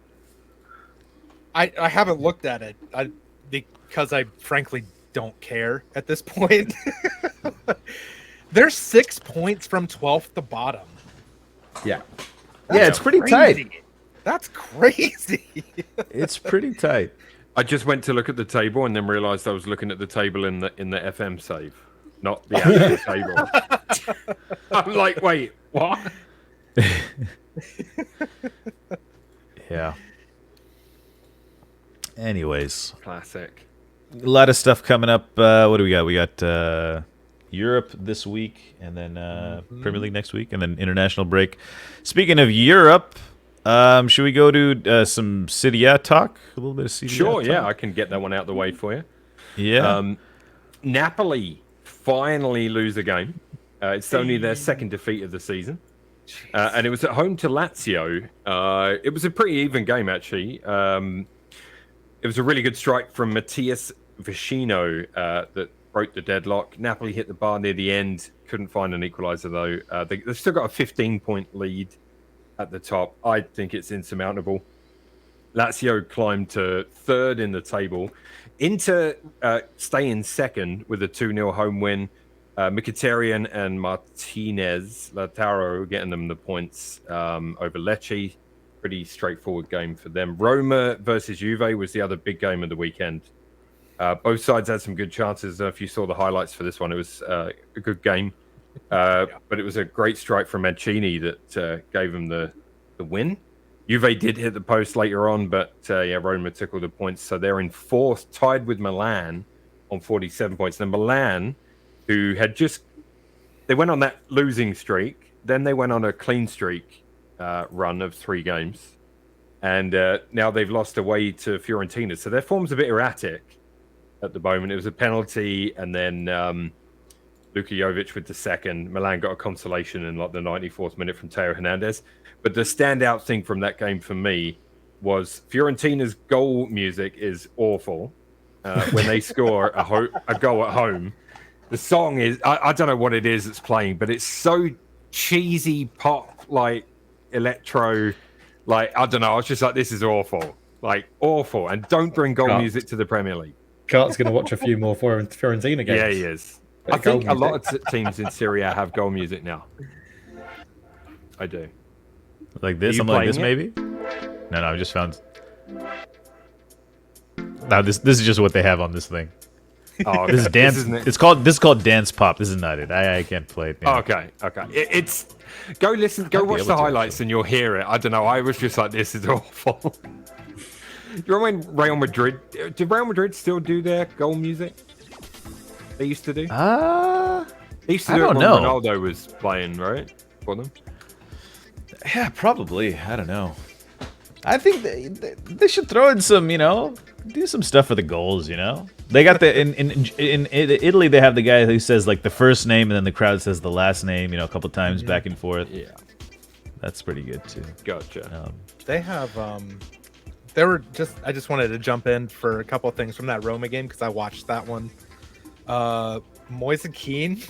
I haven't looked at it because I frankly don't care at this point. They're 6 points from 12th to bottom. Yeah. It's pretty tight. That's crazy. It's pretty tight. I just went to look at the table and then realized I was looking at the table in the FM save, not the actual table. I'm like, wait, what? Yeah. Anyways, Classic. a lot of stuff coming up. What do we got? We got Europe this week, and then Premier League next week, and then international break. Speaking of Europe, should we go to some Serie A talk? A little bit of Serie A Sure, talk? yeah, I can get that one out of the way for you. Yeah. Napoli finally lose a game. It's only their second defeat of the season. And it was at home to Lazio. It was a pretty even game, actually. It was a really good strike from Matthias Vicino that broke the deadlock. Napoli hit the bar near the end. Couldn't find an equaliser, though. They've still got a 15-point lead at the top. I think it's insurmountable. Lazio climbed to third in the table. Inter stay in second with a 2-0 home win. Mkhitaryan and Martinez Lautaro getting them the points over Lecce. Pretty straightforward game for them. Roma versus Juve was the other big game of the weekend. Both sides had some good chances. If you saw the highlights for this one, it was a good game. But it was a great strike from Mancini that gave them the win. Juve did hit the post later on, but Roma took all the points. So they're in fourth, tied with Milan on 47 points. Then Milan, who had they went on that losing streak. Then they went on a clean streak run of 3 games. And now they've lost away to Fiorentina. So their form's a bit erratic at the moment. It was a penalty, and then Luka Jovic with the second. Milan got a consolation in like the 94th minute from Teo Hernandez. But the standout thing from that game for me was Fiorentina's goal music is awful when they score a goal at home. The song is, I don't know what it is that's playing, but it's so cheesy pop, like electro, like, I don't know. I was just like, this is awful. Like, awful. And don't bring goal music to the Premier League. Cart's going to watch a few more Fiorentina games. Yeah, he is. I think a lot of teams in Serie A have goal music now. I do. Like this? Something like this, maybe? No, I just found... No, this is just what they have on this thing. Oh, okay. This is dance. This is called dance pop. This is not it. I can't play it. Yeah. Okay. It's go watch the highlights and you'll hear it. I don't know. I was just like, this is awful. Do you remember when Real Madrid? Did Real Madrid still do their goal music? They used to do. They used to do it when Ronaldo was playing, right? For them. Yeah, probably. I don't know. I think they should throw in some, do some stuff for the goals, They got in Italy, they have the guy who says like the first name and then the crowd says the last name, a couple times back and forth. Yeah. That's pretty good too. Gotcha. They have I just wanted to jump in for a couple of things from that Roma game because I watched that one. Moise Kean.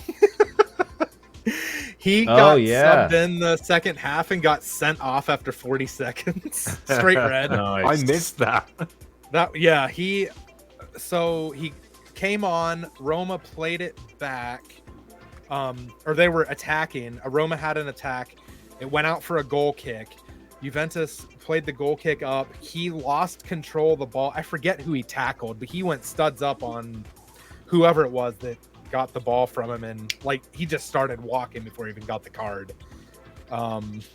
He got subbed in the second half and got sent off after 40 seconds. Straight red. Nice. I missed that. He came on, Roma played it back. Or they were attacking. Roma had an attack. It went out for a goal kick. Juventus played the goal kick up. He lost control of the ball. I forget who he tackled, but he went studs up on whoever it was that got the ball from him, and like he just started walking before he even got the card.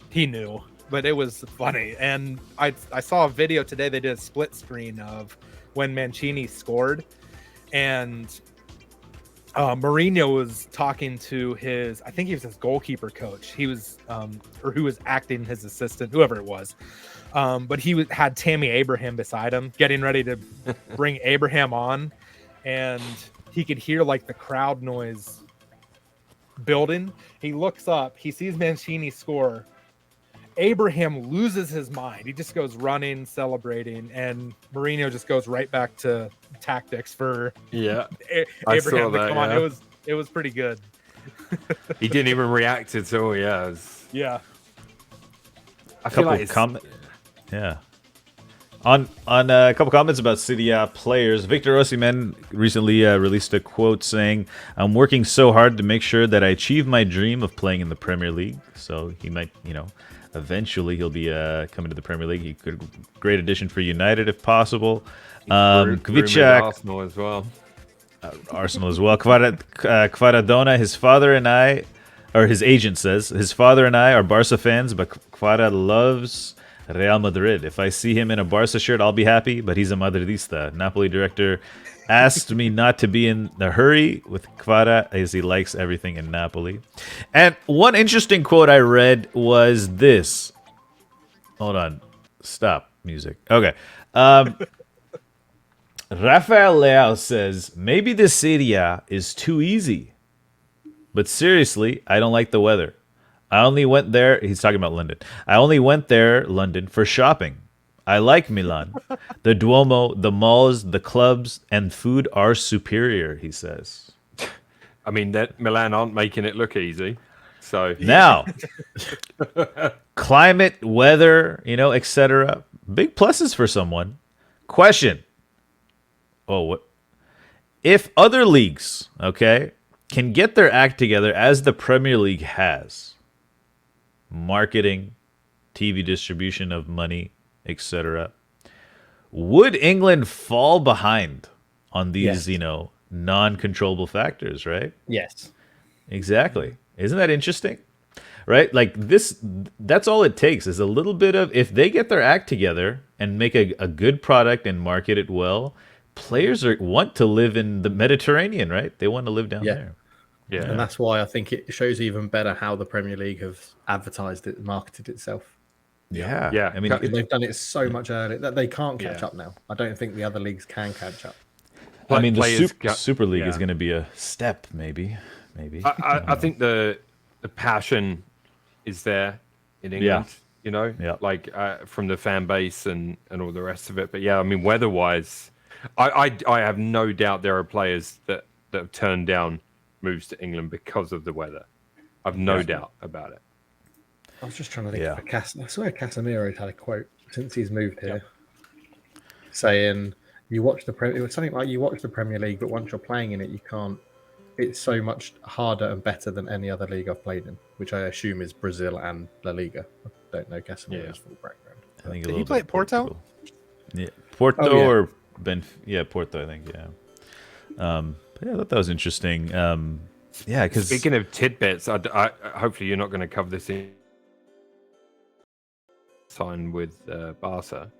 He knew, but it was funny. And I saw a video today. They did a split screen of when Mancini scored, and Mourinho was talking to I think he was his goalkeeper coach. He was, or who was acting his assistant, whoever it was. But he had Tammy Abraham beside him, getting ready to bring Abraham on, and he could hear like the crowd noise building. He looks up, he sees Mancini score. Abraham loses his mind. He just goes running, celebrating, and Mourinho just goes right back to tactics for Abraham to come on. It was pretty good. He didn't even react at all. Yeah. I feel like On a couple comments about Serie A players, Victor Osimhen recently released a quote saying, "I'm working so hard to make sure that I achieve my dream of playing in the Premier League." So he might, eventually he'll be coming to the Premier League. He could great addition for United if possible. Kvichak, Arsenal as well. Kvaradona, his father and I, or his agent says, his father and I are Barca fans, but Kvara loves Real Madrid. If I see him in a Barca shirt, I'll be happy, but he's a Madridista. Napoli director asked me not to be in the hurry with Kvara as he likes everything in Napoli. And one interesting quote I read was this. Hold on. Stop music. Okay. Rafael Leao says, maybe this Serie A is too easy. But seriously, I don't like the weather. I only went there, he's talking about London. I only went there, London, for shopping. I like Milan. The Duomo, the malls, the clubs, and food are superior, he says. I mean, that Milan aren't making it look easy. So Now, climate, weather, etc. Big pluses for someone. Question. Oh, what? If other leagues, okay, can get their act together as the Premier League has, marketing, TV distribution of money, etc., would England fall behind on these, Yes. non-controllable factors, right? Yes. Exactly. Isn't that interesting? Right? Like that's all it takes is a little bit of, if they get their act together and make a good product and market it well, players want to live in the Mediterranean, right? They want to live down Yeah. there. yeah, And that's why I think it shows even better how the Premier League have advertised it and marketed itself. Yeah. Yeah. I mean, They've done it so much earlier that they can't catch Yeah. up now. I don't think the other leagues can catch up. the players Super League is yeah. going to be a step, maybe. I think the passion is there in England. Yeah. Like from the fan base and all the rest of it. But yeah, I mean, weather-wise, I have no doubt there are players that have turned down moves to England because of the weather. I've no doubt about it. I was just trying to think Yeah. of I swear Casemiro's had a quote since he's moved here saying you watch the it was something like you watch the Premier League, but once you're playing in it, you can't. It's so much harder and better than any other league I've played in, which I assume is Brazil and La Liga. I don't know Casemiro's full background. I think Did he play at Porto? Yeah, Porto Oh, yeah. or Porto, I think. Yeah. But yeah, I thought that was interesting. Yeah, because Speaking of tidbits, I hopefully you're not going to cover this in sign with Barca.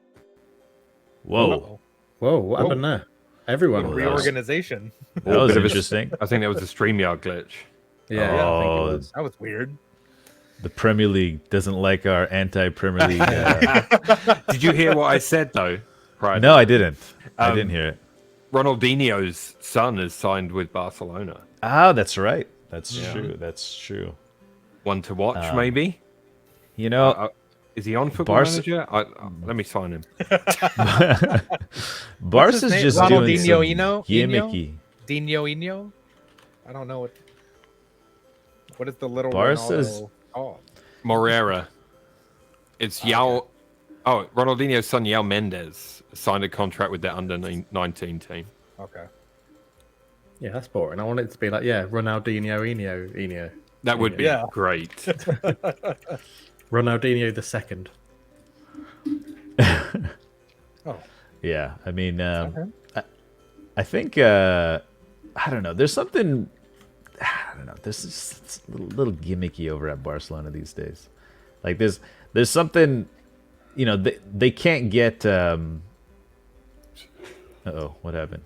whoa, Uh-oh. Whoa, what happened there? Everyone. Whoa, Reorganization. that was bit of a- interesting. I think that was a StreamYard glitch. Yeah, I think it was. That was weird. The Premier League doesn't like our anti-Premier League. Did you hear what I said though? Prior to No, I didn't. I didn't hear it. Ronaldinho's son is signed with Barcelona. Oh, that's right. That's true. That's true. One to watch, maybe. Is he on Football Barca- Manager? Let me sign him. Barca's name? just doing Ronaldinho some Eno? gimmicky. Dino? I don't know what is the little Barca's- Ronaldo called? Morera. It's Yao. Oh, Ronaldinho's son Yao Mendes signed a contract with their under-19 team. Okay. Yeah, that's boring. I want it to be like, Ronaldinho. That would be Yeah. great. Ronaldinho the second. Oh. Yeah, I mean, Okay. I think I don't know. There's something I don't know. There's just it's a little gimmicky over at Barcelona these days. Like there's something, they can't get. Uh-oh, what happened?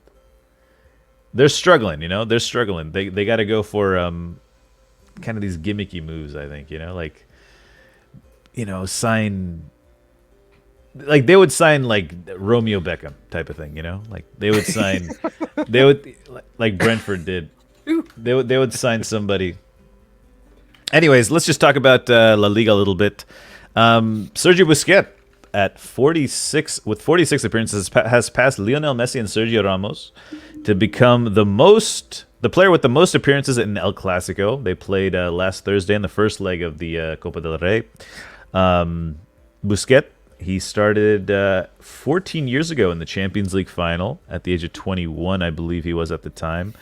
They're struggling. They're struggling. They got to go for kind of these gimmicky moves. I think sign. Like they would sign like Romeo Beckham type of thing, like they would sign, like Brentford did. They would sign somebody. Anyways, let's just talk about La Liga a little bit. Sergio Busquets at 46 appearances has passed Lionel Messi and Sergio Ramos to become the player with the most appearances in El Clasico. They played last Thursday in the first leg of the Copa del Rey. Busquets, he started 14 years ago in the Champions League final at the age of 21, I believe he was at the time.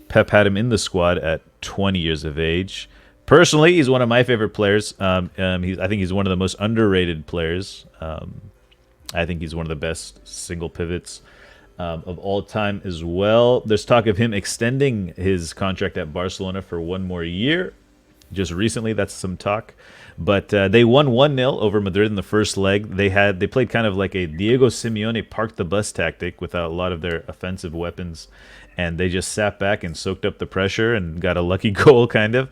Pep had him in the squad at 20 years of age. Personally, he's one of my favorite players. I think he's one of the most underrated players. I think he's one of the best single pivots of all time as well. There's talk of him extending his contract at Barcelona for one more year. just recently. That's some talk. But they won 1-0 over Madrid in the first leg. They played kind of like a Diego Simeone park the bus tactic without a lot of their offensive weapons, and they just sat back and soaked up the pressure and got a lucky goal, kind of.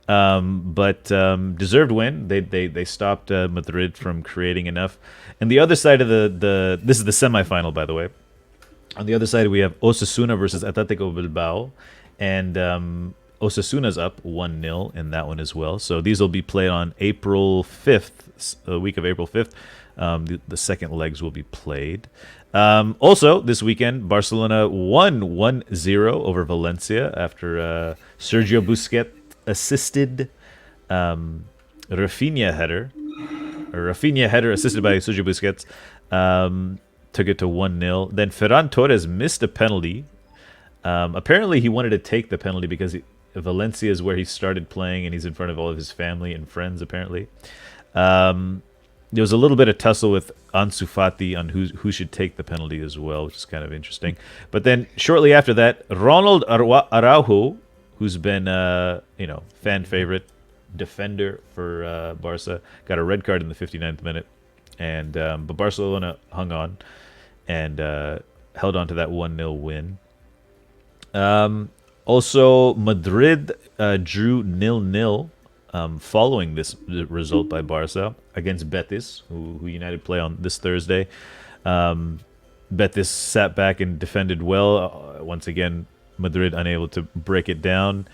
But deserved win. They stopped Madrid from creating enough. And the other side of the this is the semifinal, by the way. On the other side, we have Osasuna versus Atletico Bilbao, and Osasuna's up 1-0 in that one as well. So these will be played on April 5th, the week of April 5th. The second legs will be played. Also, this weekend, Barcelona won 1-0 over Valencia after Sergio Busquets assisted Rafinha header assisted by Sergio Busquets. Took it to 1-0. Then Ferran Torres missed a penalty. Apparently, he wanted to take the penalty because Valencia is where he started playing, and he's in front of all of his family and friends, apparently. There was a little bit of tussle with Ansu Fati on who should take the penalty as well, which is kind of interesting. But then shortly after that, Ronald Araujo, who's been fan favorite defender for Barca, got a red card in the 59th minute, and but Barcelona hung on and held on to that 1-0 win. Also, Madrid drew 0-0 following this result by Barca against Betis, who United play on this Thursday. Betis sat back and defended well. Once again, Madrid unable to break it down.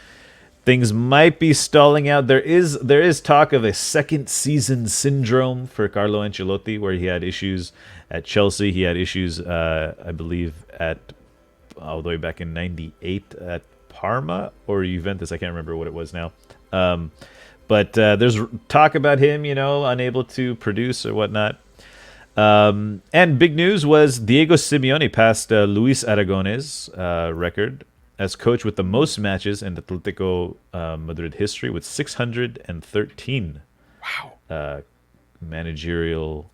Things might be stalling out. There is talk of a second season syndrome for Carlo Ancelotti, where he had issues at Chelsea. He had issues, I believe, all the way back in '98 at Parma or Juventus. I can't remember what it was now. But there's talk about him, unable to produce or whatnot. And big news was Diego Simeone passed Luis Aragonés' record as coach with the most matches in Atletico Madrid history, with 613 managerial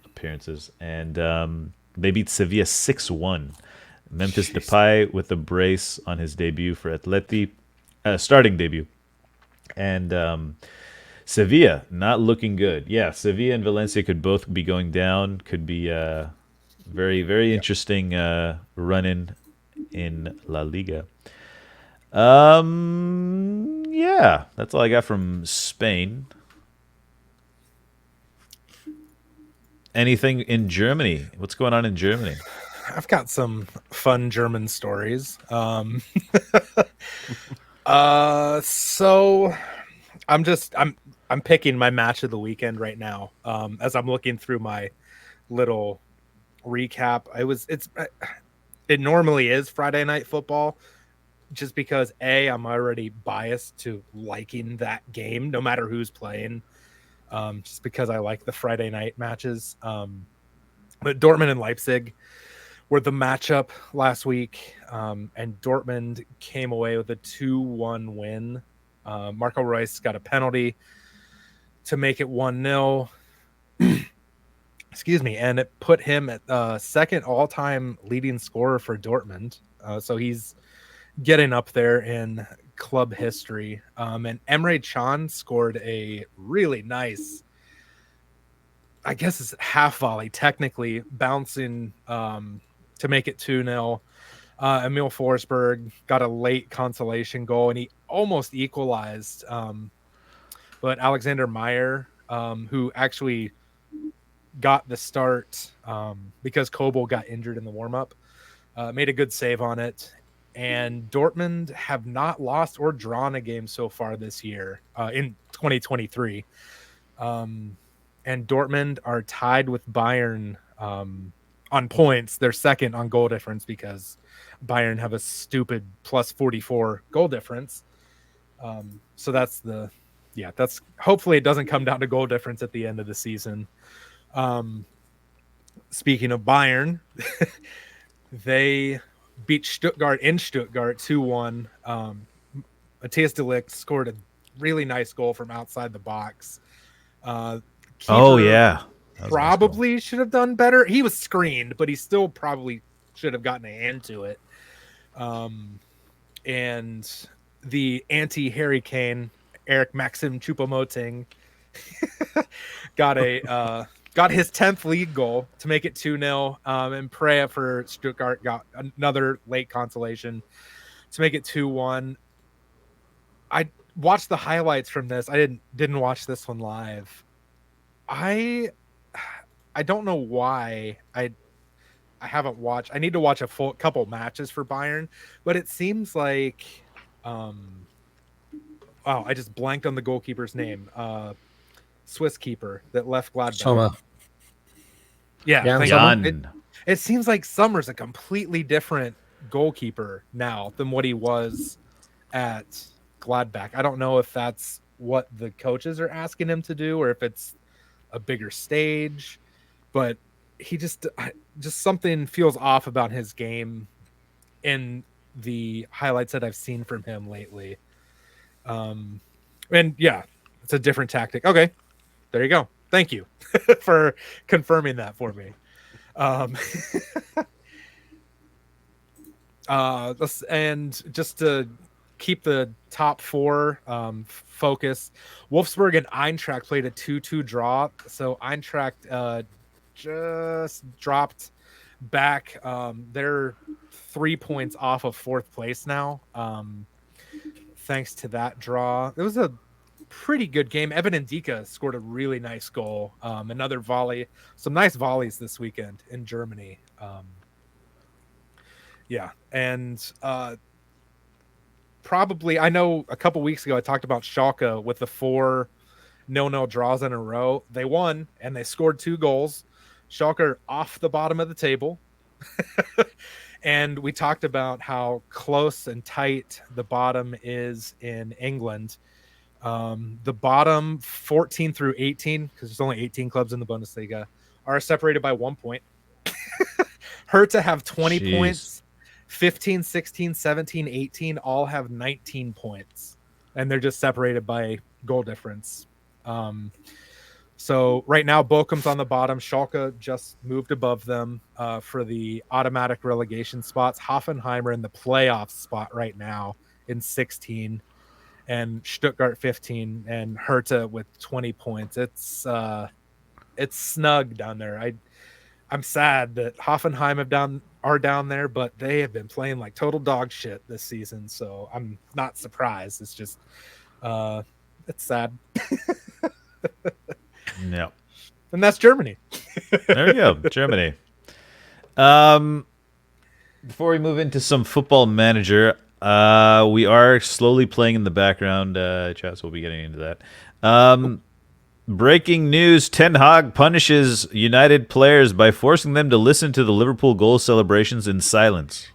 appearances. And they beat Sevilla 6-1. Memphis Depay with the brace on his debut for Atleti, starting debut. And Sevilla not looking good. Yeah, Sevilla and Valencia could both be going down. Could be a very, very interesting run-in La Liga. Yeah, that's all I got from Spain. Anything in Germany? What's going on in Germany? I've got some fun German stories. So I'm picking my match of the weekend right now. As I'm looking through my little recap, it normally is Friday Night Football, just because I'm already biased to liking that game, no matter who's playing. Just because I like the Friday night matches. But Dortmund and Leipzig were the matchup last week, and Dortmund came away with a 2-1 win. Marco Reus got a penalty to make it 1-0. Excuse me, and it put him at second all-time leading scorer for Dortmund. So he's getting up there in club history. And Emre Can scored a really nice, I guess it's half volley, technically, bouncing to make it 2-0. Emil Forsberg got a late consolation goal, and he almost equalized. But Alexander Meyer, who actually got the start because Kobel got injured in the warm-up, made a good save on it. And Dortmund have not lost or drawn a game so far this year in 2023. And Dortmund are tied with Bayern on points. They're second on goal difference because Bayern have a stupid plus 44 goal difference. So that's hopefully it doesn't come down to goal difference at the end of the season. Speaking of Bayern, they beat Stuttgart in Stuttgart 2-1. Matthias de Ligt scored a really nice goal from outside the box. Yeah. Probably should have done better. He was screened, but he still probably should have gotten a hand to it. And the anti-Harry Kane, Erik Maxim Choupo-Moting got his 10th league goal to make it 2-0. And Perea for Stuttgart got another late consolation to make it 2-1. I watched the highlights from this. I didn't watch this one live. I don't know why I haven't watched. I need to watch a full couple matches for Bayern, but it seems like wow, I just blanked on the goalkeeper's name. Swiss keeper that left Gladbach. Sommer. Yeah, Jan thank Sommer? you. It seems like Sommer's a completely different goalkeeper now than what he was at Gladbach. I don't know if that's what the coaches are asking him to do or if it's a bigger stage, but he just something feels off about his game in the highlights that I've seen from him lately. And yeah, it's a different tactic. Okay, there you go. Thank you for confirming that for me. And just to keep the top four focus, Wolfsburg and Eintracht played a 2-2 draw. So Eintracht just dropped back. They're 3 points off of fourth place now. Thanks to that draw. It was a pretty good game. Evan Ndika scored a really nice goal. Another volley. Some nice volleys this weekend in Germany. Yeah. And probably, I know a couple weeks ago I talked about Schalke with the 4 0-0 draws in a row. They won and they scored 2 goals. Schalke are off the bottom of the table. And we talked about how close and tight the bottom is in England. The bottom 14 through 18, because there's only 18 clubs in the Bundesliga, are separated by 1 point. Hertha have 20 points. 15, 16, 17, 18 all have 19 points. And they're just separated by goal difference. So right now, Bochum's on the bottom. Schalke just moved above them for the automatic relegation spots. Hoffenheim are in the playoff spot right now in 16. And Stuttgart 15 and Hertha with 20 points. It's snug down there. I'm sad that Hoffenheim are down there, but they have been playing like total dog shit this season. So I'm not surprised. It's just it's sad. Yeah. And that's Germany. There we go, Germany. Before we move into some Football Manager, we are slowly playing in the background, chat, so we'll be getting into that. Breaking news, Ten Hag punishes United players by forcing them to listen to the Liverpool goal celebrations in silence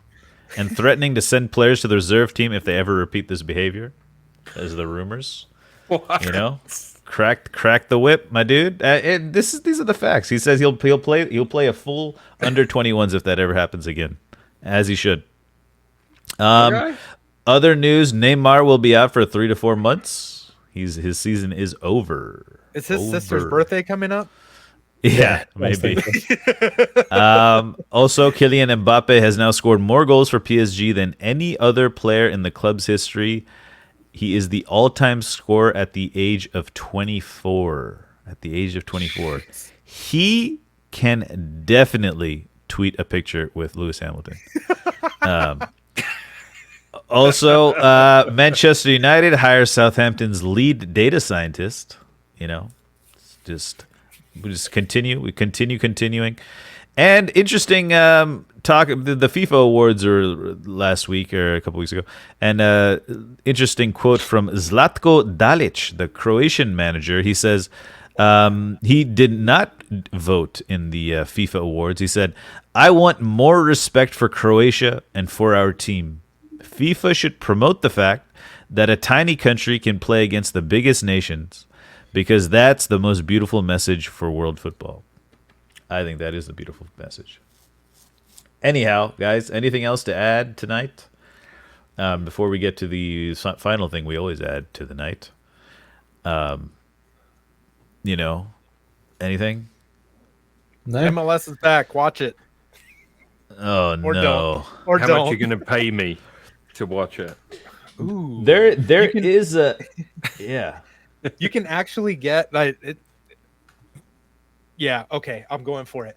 and threatening to send players to the reserve team if they ever repeat this behavior, as the rumors. What? You know? Crack the whip, my dude. These are the facts. He says he'll play a full under 21s if that ever happens again, as he should. Okay. Other news: Neymar will be out for 3 to 4 months. His season is over. Is his sister's birthday coming up? Yeah, maybe. Also, Kylian Mbappe has now scored more goals for PSG than any other player in the club's history. He is the all-time scorer at the age of 24. At the age of 24. He can definitely tweet a picture with Lewis Hamilton. Also, Manchester United hires Southampton's lead data scientist. You know, we just continue. We continuing. And interesting talk. The FIFA awards are last week or a couple weeks ago, and interesting quote from Zlatko Dalic, the Croatian manager. He says he did not vote in the FIFA awards. He said, "I want more respect for Croatia and for our team. FIFA should promote the fact that a tiny country can play against the biggest nations, because that's the most beautiful message for world football." I think that is a beautiful message. Anyhow, guys, anything else to add tonight? Before we get to the final thing we always add to the night. You know, anything? No. MLS is back. Watch it. Oh, Or no. don't. Or How don't. much are you going to pay me to watch it? Ooh, There You can- is a yeah. you can actually get like it. Yeah, okay, I'm going for it.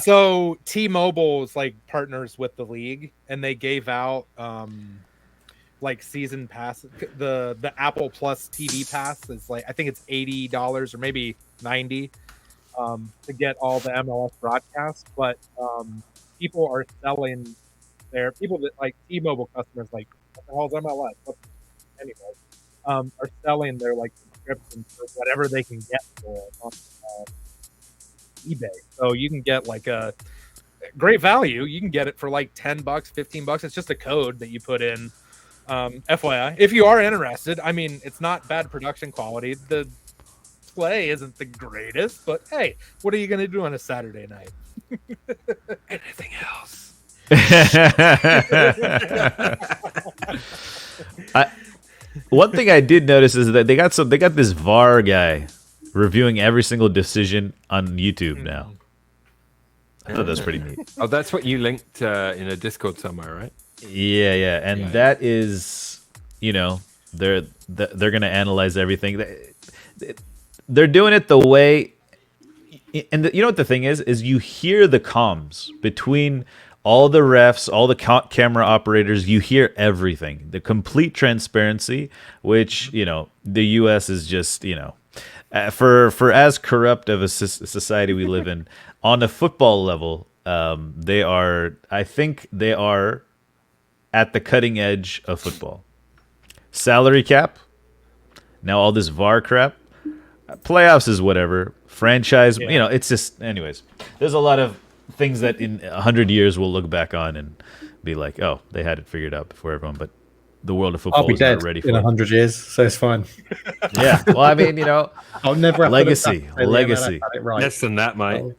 So T-Mobile's like partners with the league, and they gave out like season pass. The Apple Plus TV pass is like I think it's $80 or maybe 90 to get all the MLS broadcasts. But people are selling their people that like T-Mobile customers like what the hell's MLS? Anyway, are selling their like subscriptions for whatever they can get for it on eBay. So you can get like a great value. You can get it for like $10, $15. It's just a code that you put in. FYI, if you are interested, I mean, it's not bad production quality. The play isn't the greatest, but hey, what are you going to do on a Saturday night? Anything else? One thing I did notice is that they got this VAR guy reviewing every single decision on YouTube now. I thought that was pretty neat. Oh, that's what you linked in a Discord somewhere, right? Yeah, and Yeah. that is, they're gonna analyze everything. They're doing it the way, and you know what the thing is you hear the comms between all the refs, all the camera operators. You hear everything, the complete transparency, which the U.S. is just for as corrupt of a society we live in. On a football level, I think they are at the cutting edge of football. Salary cap, now all this VAR crap, playoffs is whatever. Franchise, it's just, anyways. There's a lot of things that in 100 years we'll look back on and be like, oh, they had it figured out before everyone. But the world of I'll football be is dead not ready in for it. 100 years, so it's fine. Yeah, well, I mean, I'll never have to legacy, look back and say, legacy. "Yeah, man, I had it right." Less than that, mate. Oh.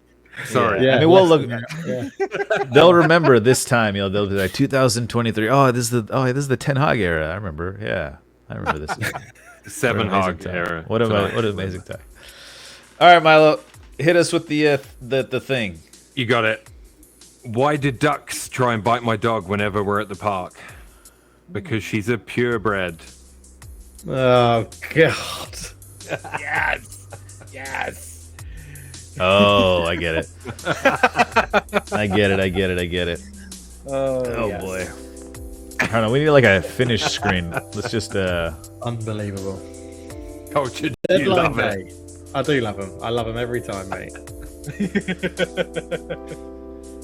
Sorry. I mean, we'll less look. than that, yeah. They'll remember this time. They'll be like 2023. Oh, this is the Ten Hag era. I remember. Yeah, I remember this. Seven What an amazing hog time. era. What an amazing time. All right, Milo, hit us with the thing. You got it. Why do ducks try and bite my dog whenever we're at the park? Because she's a purebred. Oh God. Yes. Oh, I get it. I get it. Oh yes. boy. I don't know. We need like a finish screen. Let's just. Unbelievable. Culture, you Deadline love it. day. I do love them. I love them every time, mate.